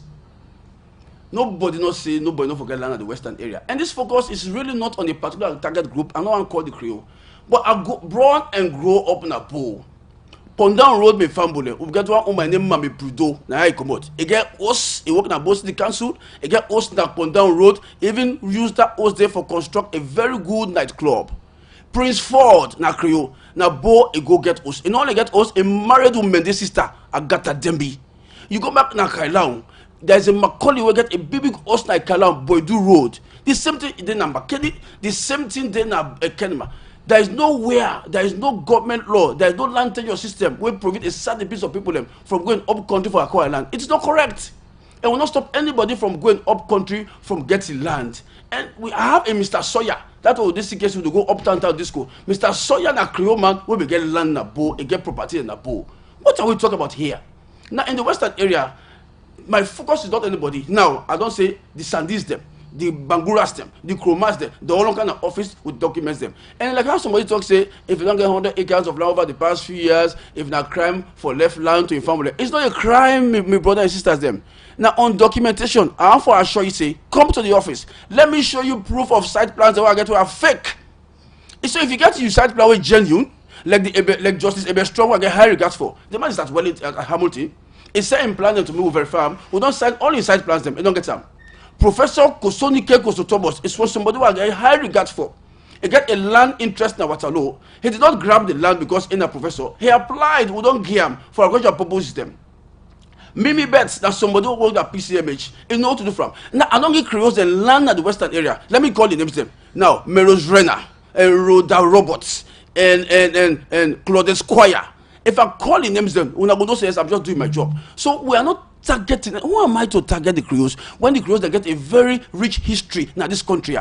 Nobody not say, nobody not forget land at the western area. And this focus is really not on a particular target group. I know I'm called the Creole. But I go born and grow up in a pool. Pondown Road, me family. We get one my name, Mami Prudo. Now I come out. I get us, I work in a boss the council. I get us in that Pondown Road. Even use that us there for construct a very good nightclub. Prince Ford, na Creole. Na Bo, I go get us. And only get us a married woman, this sister, Agatha Dembi. You go back na Kailaun. There's a Macaulay will get a big house like Kalam Boydu Road. The same thing in Makeni, the same thing in Kenema. There is nowhere, there is no government law, there is no land tenure system where provide a certain piece of people from going up country for acquire land. It's not correct. And will not stop anybody from going up country from getting land. And we have a Mr. Sawyer. That was this case we go uptown town disco. Mr. Sawyer na Creole man will be get land na Bo, and get property in na Bo. What are we talking about here? Now in the western area, my focus is not anybody. Now, I don't say the Sandis them, the Banguras them, the Chromas them, the whole kind of office with documents them. And like how somebody talk say, if you don't get 100 acres of land over the past few years, if not crime for left land to inform them, it's not a crime, my brother and sisters them. Now on documentation, I want to assure you say, come to the office. Let me show you proof of site plans that I get to are fake. So if you get your site plan with genuine, like Justice Ebe Strong, I get high regards for. The man is at Hamilton. It's saying plan them to move very farm. We don't sign all inside plans them. You don't get them. Professor Kosonike Kosotobos is for somebody who I get high regard for. He get a land interest in Waterloo. He did not grab the land because he's a professor. He applied. We don't give him for agricultural purposes them. Mimi bets that somebody who work at PCMH. He know what to do from. Now I don't get creates the land at the western area. Let me call the names them. Now Meros Renner, and Rhoda Roberts, and Claude Squire. If I call the names them, when I go to say yes, I'm just doing my job. So we are not targeting. Who am I to target the Creoles when the Creoles they get a very rich history in this country?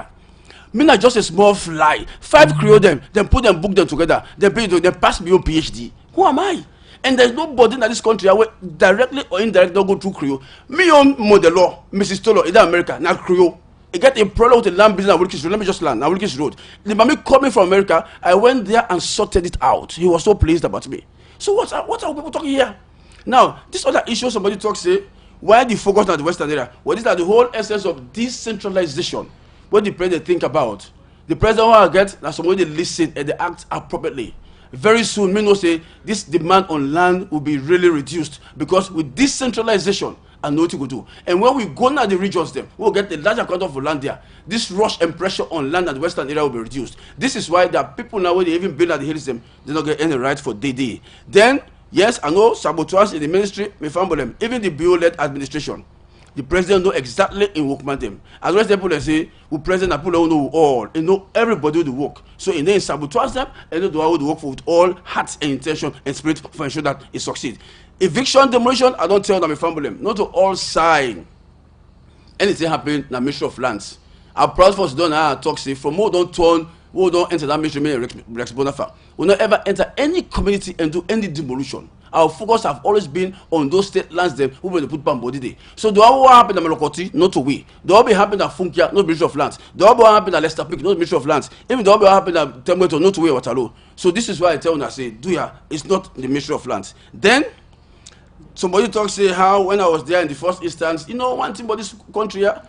Me not just a small fly. 5 Creole them, then put them, book them together, then pay them, pass me your PhD. Who am I? And there's nobody in this country where directly or indirectly go through Creole. Me own model law, Mrs. Tolo, in America, now Creole. I get a problem with the land business at Wilkins Road. Let me just land. Now Wilkins Road. The mommy coming from America, I went there and sorted it out. He was so pleased about me. So what are people talking here? Now, this other issue somebody talks say, why the focus on the western area? Well, these are the whole essence of decentralization. What the president think about. The president will get that somebody listen and they act appropriately. Very soon, me know say this demand on land will be really reduced because with decentralization, I know what you go do. And when we go now the regions them, we'll get a large amount of land there. This rush and pressure on land at the western area will be reduced. This is why there are people now when they even build at the hills them, they don't get any right for day. Then, yes, I know sabotage in the ministry, me family them, even the bio-led administration. The president know exactly in workman them. As well as people they say, we president people don't know all. They know everybody do the work. So in there sabotage them and they do how to work for with all heart and intention and spirit for ensure that it succeeds. Eviction, demolition, I don't tell them my family them. Not to all sign. Anything happen na Ministry of Lands. Our proud force don't talk say from who don't turn, who don't enter that ministry, Rex Bonafa. We not ever enter any community and do any demolition. Our focus have always been on those state lands them who will put bamboo day. So the all happen at Malokoti, not to we. The all be happen at Funkia, not Ministry of Lands. The all happen at Leicester Peak, not Ministry of Lands. Even the all happen at Tembeto, not to we Waterloo. So this is why I tell you, I say, it's not the Ministry of Lands. Then somebody talks say how when I was there in the first instance, one thing about this country here,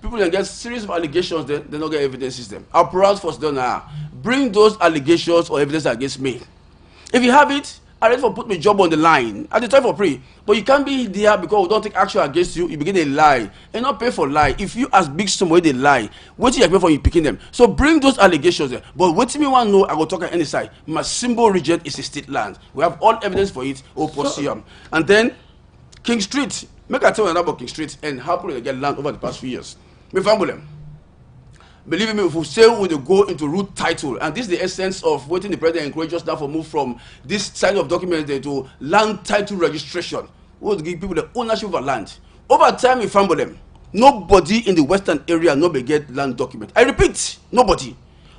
people that get series of allegations, they don't get evidence system. Our proud force don't now bring those allegations or evidence against me. If you have it, I ready for put my job on the line at the time for free. But you can't be there because we don't take action against you. You begin to lie and not pay for lie. If you as big somebody they lie, what you pay for you picking them. So bring those allegations there. But what me want to know, I will talk at any side. My symbol region is a state land. We have all evidence for it. And then King Street. Make I tell you about King Street and how people get land over the past few years. Me family them. Believe me, if we say we will go into root title, and this is the essence of what the president encourages us now for move from this side of documents to land title registration. We will give people the ownership of land. Over time, we found them. Nobody in the western area nobody get land document. I repeat, nobody.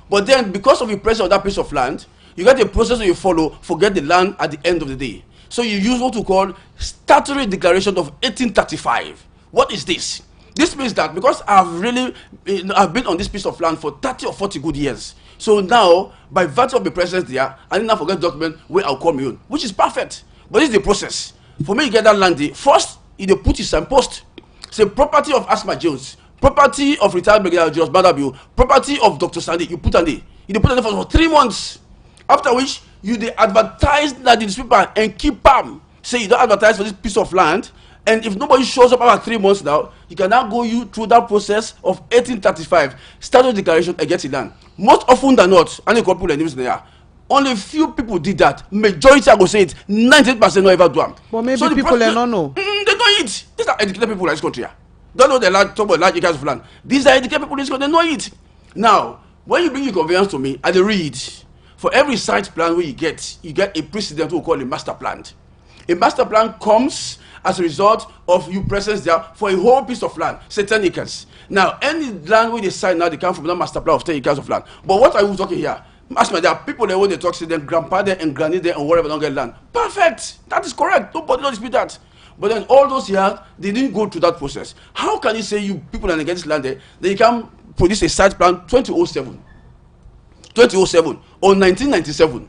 But then, because of the pressure of that piece of land, you get a process that you follow, forget the land at the end of the day. So you use what we call statutory declaration of 1835. What is this? This means that because I've been on this piece of land for 30 or 40 good years. So now, by virtue of the presence there, I did not forget document where I'll call me on, which is perfect. But this is the process. For me, you get that land, first, you put it signpost. Say property of Asma Jones, property of retired Brigadier Jones Badabu, property of Dr. Sandy, you put on there. You put on there for 3 months. After which, you advertise that in the newspaper and keep palm. Say you don't advertise for this piece of land. And if nobody shows up after 3 months now, you can now go through that process of 1835 statutory declaration and get it done. Most often than not, and you couple and there, only few people did that. Majority, I go say it, 98% don't ever do them. But maybe so people don't know. They don't eat. These are educated people in this country. Don't know the land, talk about large acres of land. These are educated people in this country, they know it. Now, when you bring your conveyance to me, I read. For every site plan where you get a precedent we call a master plan. A master plan comes as a result of you presence there for a whole piece of land, say 10 acres. Now, any land where they sign now, they come from that master plan of 10 acres of land. But what are we talking here? Ask me, there are people that when they talk, say them grandpa there and granny there and whatever don't get land. Perfect. That is correct. Nobody don't dispute that. But then all those years, they didn't go through that process. How can you say you people that get this land there, they can produce a site plan 2007 or 1997?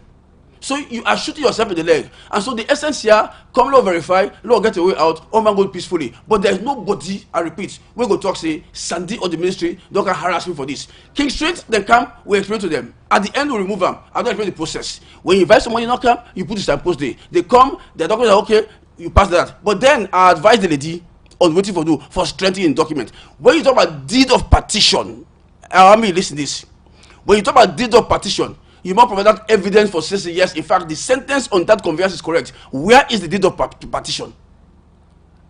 So you are shooting yourself in the leg. And so the essence here, come law verify, law get away out, all man go peacefully. But there's nobody, I repeat, we go talk, say, Sandy or the ministry, don't can harass me for this. King Street, then come, we explain to them. At the end, we remove them. I don't explain the process. When you invite somebody not come, you put the signpost there. They come, the doctors are okay, you pass that. But then I advise the lady on waiting for strengthening document. When you talk about deed of partition, I mean, listen this. When you talk about deed of partition, you must provide that evidence for saying yes. In fact, the sentence on that conveyance is correct. Where is the deed of partition?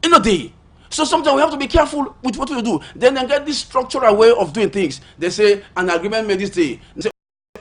In a day. So sometimes we have to be careful with what we do. Then they get this structural way of doing things. They say an agreement made this day. They say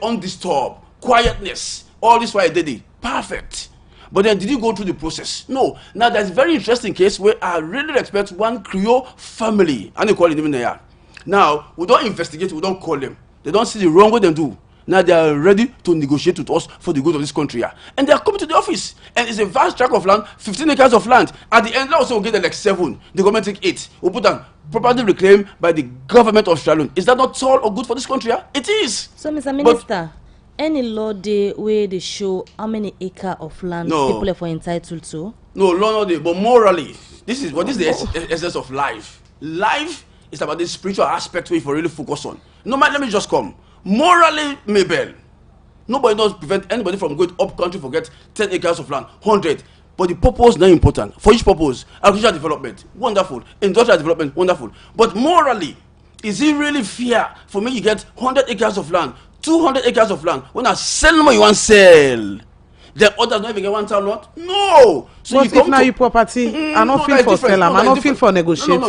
undisturbed, quietness. All this while they did it. Perfect. But then did you go through the process? No. Now there's a very interesting case where I really respect one Creole family. And they call it even there. Now, we don't investigate, we don't call them. They don't see the wrong way they do. Now they are ready to negotiate with us for the good of this country. And they are coming to the office. And it's a vast tract of land, 15 acres of land. At the end, also we'll get like 7. The government take 8. We'll put down property reclaimed by the government of Salone. Is that not all or good for this country? It is. So, Mr. Minister, any law day where they show how many acres of land people are entitled to? No, law no, but morally, this is the essence of life. Life is about the spiritual aspect where you really focus on. No matter, let me just come. Morally, Mabel, nobody does prevent anybody from going up country for get 10 acres of land, 100. But the purpose is not important. For each purpose, agricultural development, wonderful. Industrial development, wonderful. But morally, is it really fair for me you get 100 acres of land, 200 acres of land, when I sell more you want sell? Then others don't even get 1 town lot? No! So but you if now your property, I don't feel for sell them, I don't feel for negotiate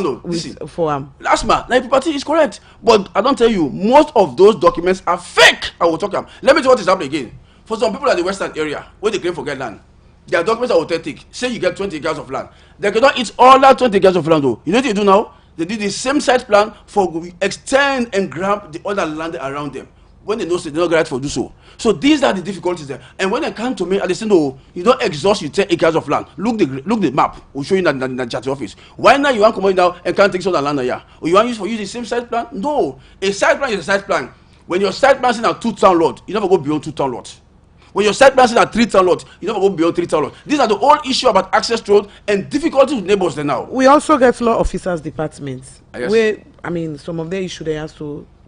for them. Last man, now your property is correct. But I don't tell you, most of those documents are fake. I will talk about. Let me tell you what is happening again. For some people in the western area, where they claim for get land, their documents are authentic. Say you get 20 acres of land. They cannot eat all that 20 acres of land though. You know what they do now? They do the same site plan for extend and grab the other land around them. When they know they don't get right for do so. So these are the difficulties there. And when they come to me, they say, no, you don't exhaust your 10 acres of land. Look the map. We'll show you in the chat office. Why now you want to come in now and can't take some of the land here? Or you want to use the same site plan? No. A site plan is a site plan. When your site plan is in a 2 town lot, you never go beyond 2 town lot. When your site plan is at 3-ton lot, you never go beyond 3-ton lot. These are the whole issue about access to road and difficulties with neighbors there now. We also get law officers departments Yes. where some of their issue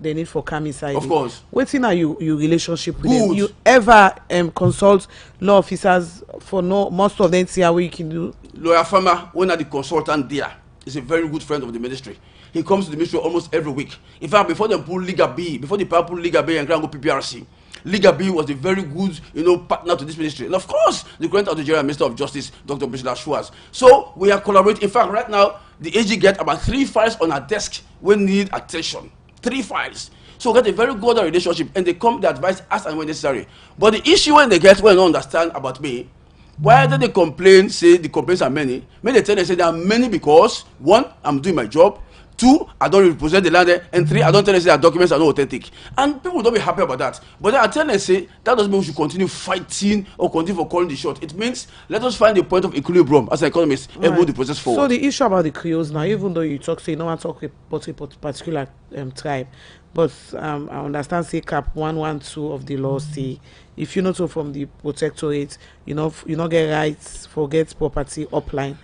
they need for calm inside. Of course. Waiting are you relationship with Good. them? You ever consult law officers for most of them see how we can do? Lawyer Farmer, one of the consultant there, is a very good friend of the ministry. He comes to the ministry almost every week. In fact, before they pull Liga B, before the power pull Liga B and go PPRC, Liga B was a very good, partner to this ministry. And of course, the current Nigeria Minister of Justice, Dr. Priscilla Schwartz. So we are collaborating. In fact, right now, the AG get about 3 files on our desk when need attention. 3 files. So we get a very good relationship, and they come, they advise as and when necessary. But the issue when they don't understand about me, why do they complain, say the complaints are many? When they tell them, say there are many because, 1, I'm doing my job. 2, I don't represent the land, and 3, I don't tell them say that documents are not authentic. And people don't be happy about that. But then I tell them, say that doesn't mean we should continue fighting or continue for calling the shot. It means let us find a point of equilibrium as an economist and move the process forward. So the issue about the Creoles now, even though you talk, say you don't want to talk about a particular tribe, but I understand say cap 112 of the law say if you not from the protectorate, you not get rights for get property upline.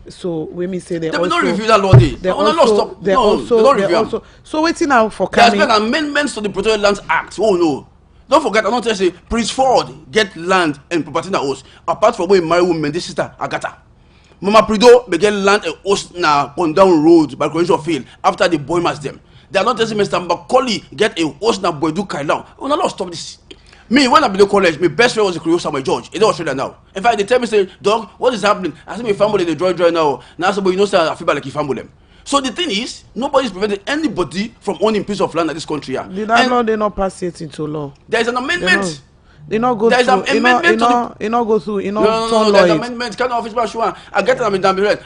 So when we say they also don't review that law, they also so waiting now for coming. There's been amendments to the Protected Lands Act. Oh no, don't forget. I don't tell you, say Prince Ford get land and property na host. Apart from when married woman, this sister Agatha, Mama Prido be get land and host na Ponddown Road by Coronation Field after the boy mass them. They are not telling Mr. Macaulay get a host na Boydu Kailan. Oh no, stop this. Me, when I be in college, my best friend was a Creole Samuel George. He don't Australia now. In fact, they tell me, say, dog, what is happening? I say, my family, they dry now. Now, so, but you know, sir, I feel like a family. So the thing is, nobody is preventing anybody from owning piece of land in this country. Did that law, they not pass it into law? There is an amendment. They not go through. It not go through. No. There's an amendment. Kind of office, I get an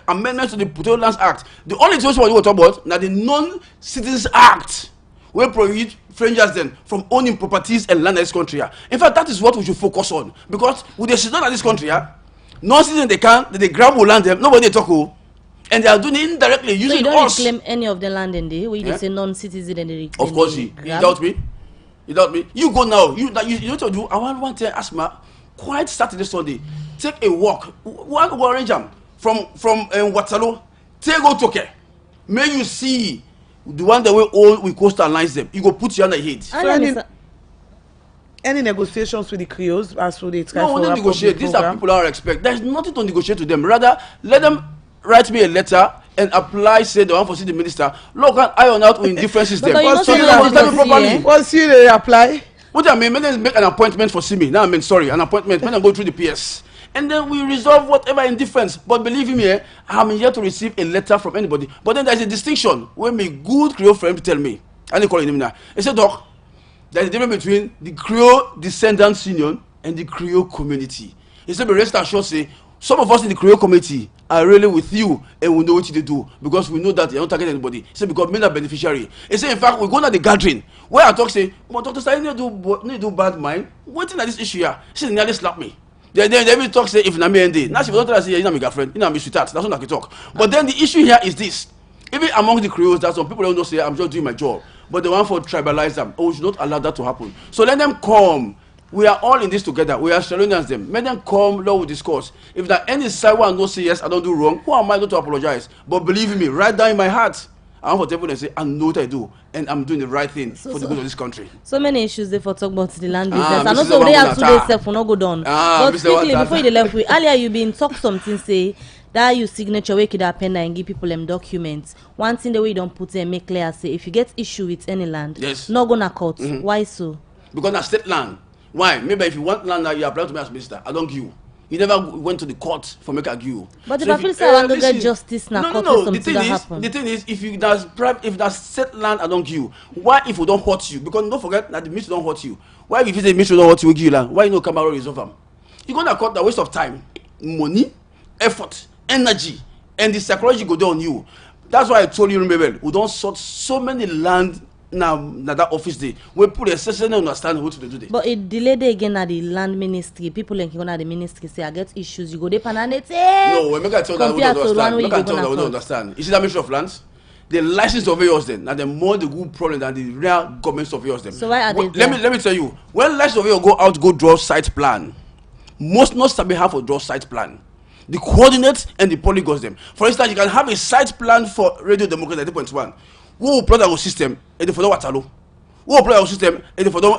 amendment to the Protected Lands Act. The only thing we want to talk about now the Non-Citizens Act. We prohibit strangers then from owning properties and land in this country. In fact, that is what we should focus on. Because with the citizens in this country, non-citizens they grab land them, nobody talk to. And they are doing it indirectly using us. So you don't reclaim any of the land in there where you say non-citizen and they reclaim. Of course, you doubt me. You go now. You know what to do. I want to ask my quite Saturday, Sunday. Take a walk. One arrange them from Waterloo. Take go to Toke. May you see the one that we own, we coastal lines them. You go put your on the head. So any negotiations with the Creoles as for the try no, for don't negotiate. These are people I expect. There is nothing to negotiate to them. Rather, let them write me a letter and apply. Say they want to see the minister. Look, iron out with differences. Them. Once you apply. What I mean, when they make an appointment for see me. Now I mean, sorry, an appointment when I go through the PS. And then we resolve whatever indifference. But believe me, I'm here to receive a letter from anybody. But then there's a distinction when my good Creole friend tell me, and they call him now. He said, Doc, there's a difference between the Creole Descendants Union and the Creole community. He said, but rest assured, say, some of us in the Creole community are really with you and we know what you do because we know that you're not targeting anybody. He said, because men are beneficiary. He said, in fact, we go to the gathering where I talk, say, but Dr. Stein, you do bad mind. Waiting at this issue here. He said, nearly slap me. They will talk, say, if Nami and day. Now, she will not tell us, say, you're not my girlfriend, you're not my sweetheart. That's what I can talk. But then the issue here is this. Even among the Creoles, that some people don't know, say, I'm just doing my job. But they want to tribalize them. Oh, we should not allow that to happen. So let them come. We are all in this together. We are Shalonians them. Let them come, Lord will discuss. If there any side one don't say yes, I don't do wrong, who am I not to apologize? But believe me, right down in my heart, I want for people to say, I know what I do, and I'm doing the right thing for the good of this country. So many issues they for talk about the land business. And also they have 2 days self will not go down. But quickly, before you left with earlier you been talk something say that you signature where could append and give people them documents. One thing the way you don't put it and make clear say if you get issue with any land, yes, not gonna court. Why so? Because that's state land. Why? Maybe if you want land now you apply to me as minister, I don't give you. You never went to the court for make a give. But so if I say I want to get justice now, no. The thing is, if that's set land, I don't give you. Why if we don't hurt you? Because don't forget that the ministry don't hurt you. Why if you say the ministry don't hurt you, we give you land? Why you no come and resolve them? You go to court, the waste of time, money, effort, energy, and the psychology go down on you. That's why I told you, remember, we don't sort so many land. Now that office day, we put a session and understand what to do. But it delayed again at the land ministry. People like you go at the ministry say I get issues. You go there and say no. We make I tell that we don't understand. We don't understand. You see that Ministry of Lands? the licensed surveyors then, and the more the good problem than the real government surveyors them. So why are they let me tell you, when licensed surveyors go out go draw site plan, most not sabi have to draw site plan. The coordinates and the polygons them. For instance, you can have a site plan for Radio Democracy 3.1. Who will plot our system? And for the Watalo. Who will plot our system? And for the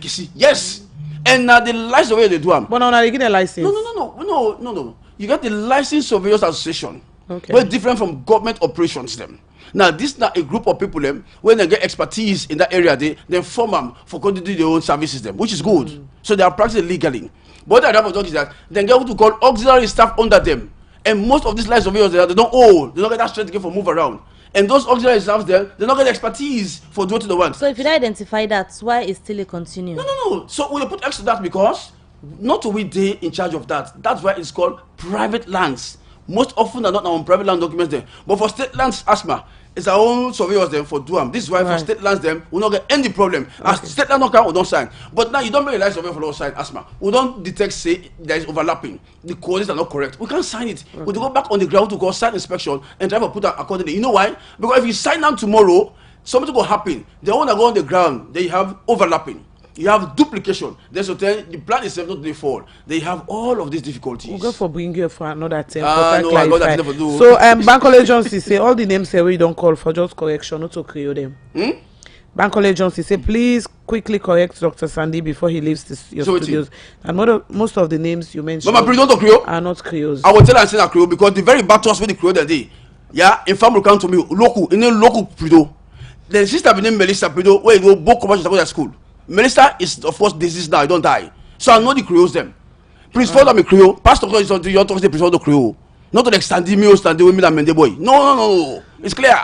Kisi. Yes. And now the license surveyor they do them. But now they get a license. No. You get the Licensed Surveyors Association. Okay. Very different from government operations them. Now this is not a group of people them when they get expertise in that area they form them for going to do their own services them, which is good. So they are practicing legally. But what I have to is that they get what to call auxiliary staff under them. And most of these licensed surveyors they don't get that strength for move around. And those auxiliary staffs there, they don't get expertise for doing the ones. So if you identify that, why is still a continue? No. So we put X to that because not we they in charge of that. That's why it's called private lands. Most often are not on private land documents there. But for state lands, asthma, it's our own surveyors them for do them. This is why for state lands them we don't get any problem. As state land don't come, we don't sign. But now you don't realize survey for all sign asthma. We don't detect say there is overlapping. The codes are not correct. We can't sign it. We go back on the ground to go site inspection and try to put that accordingly. You know why? Because if you sign them tomorrow, something will happen. They want to go on the ground. They have overlapping. You have duplication. There's so the plan itself not they fall. They have all of these difficulties. We'll go for bringing you for another time. No, I got that never do. So Bankole Johnson say all the names here we don't call for just correction, not to create them. Bankole Johnson say please quickly correct Dr. Sandy before he leaves your studios. And most of the names you mentioned are not Creoles. I will tell her I say that Creole because the very battles with the Creole that day. Yeah, in fact will come to me local in a local Prido. The sister named Melissa Prido where you go book commercial school. Melissa is of course diseased now, I don't die. So I know the Creoles them. Prince Ford I'm a Creole. Pastor is on the you're talking to Prince Ford the Creole. Not to the extended me or standing with me and Mende boy. No. It's clear.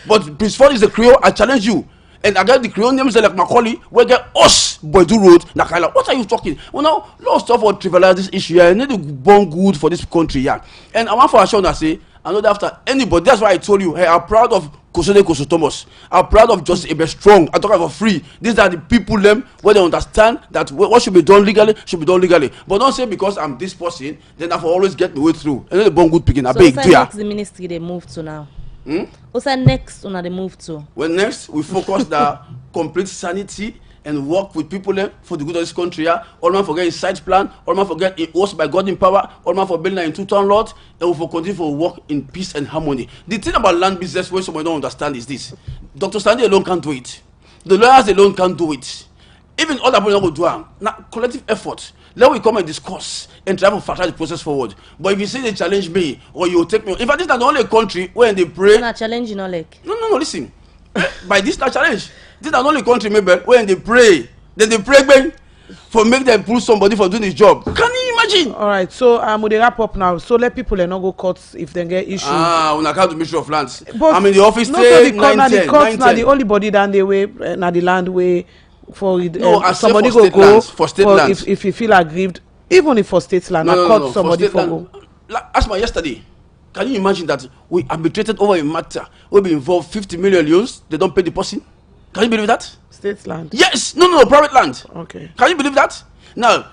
But Prince Ford is the Creole, I challenge you. And I got the Creole names like Macaulay, we get us boy do road, Nakala. What are you talking? Well now, let's stop for trivialize this issue here. I need to burn good for this country, yeah. And I want for Ashon to say, I know that after anybody, that's why I told you, hey, I'm proud of Koso Thomas. I'm proud of Justice Ebe Strong. I talk about free. These are the people them where they understand that what should be done legally should be done legally. But don't say because I'm this person, then I will always get my way through. And then the bon good picking. I beg you. Next the ministry they move to now. Also next on they move to. Well, next we focus the complete sanity and work with people for the good of this country. All man forget his site plan, all man forget it was by God in power, all man for building in 2-ton lot, and we for continue for work in peace and harmony. The thing about land business where someone don't understand is this. Dr. Sandy alone can't do it. The lawyers alone can't do it. Even other people don't do it. Now, collective effort. Let we come and discuss and try to fast the process forward. But if you say they challenge me or you take me, in fact, this is not the only country where they pray. Not challenge, no, like. No, listen. By this not challenge. This is the only country maybe when they pray, then they pray for make them pull somebody for doing his job. Can you imagine? All right, so we wrap up now. So let people not go courts if they get issues. When I come to Ministry of Lands, but I'm in the office. Not the court, now the courts, now the only body down the way, now the land way for somebody for go for state lands. If you feel aggrieved, even if for state land, court somebody for go. Ask me yesterday. Can you imagine that we arbitrated over a matter where we involve 50 million euros? They don't pay the person. Can you believe that? State land. Yes. No, private land. Okay. Can you believe that? Now,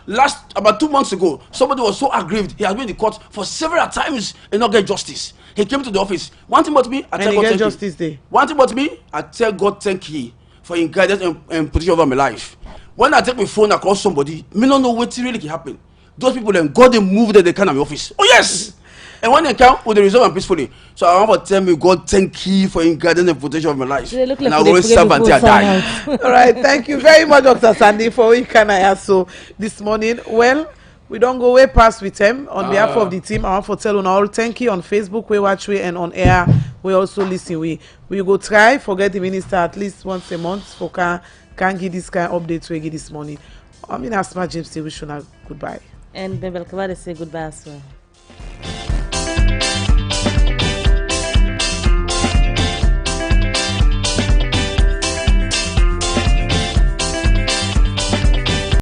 about 2 months ago, somebody was so aggrieved. He has been in the court for several times and not get justice. He came to the office. One thing about me, I tell God thank justice day. One thing about me, I tell God thank you for his guidance and protection over my life. When I take my phone across somebody, me don't know what really can happen. Those people then God they move that they can in my office. Oh yes. And when they come, they resolve them peacefully. So I want to tell me, God, thank you for your guidance and protection of my life. They look like and I always serve until I die. All right, thank you very much, Dr. Sandy, for what you can so this morning. Well, we don't go way past with him. On behalf of the team, I want to tell you all thank you on Facebook, we watch we, and on air, we also listen. We go try, forget the minister at least once a month for can give this kind of updates we give this morning. I mean, Asma James, we wish you a goodbye. And Bebel Kabade say goodbye as well.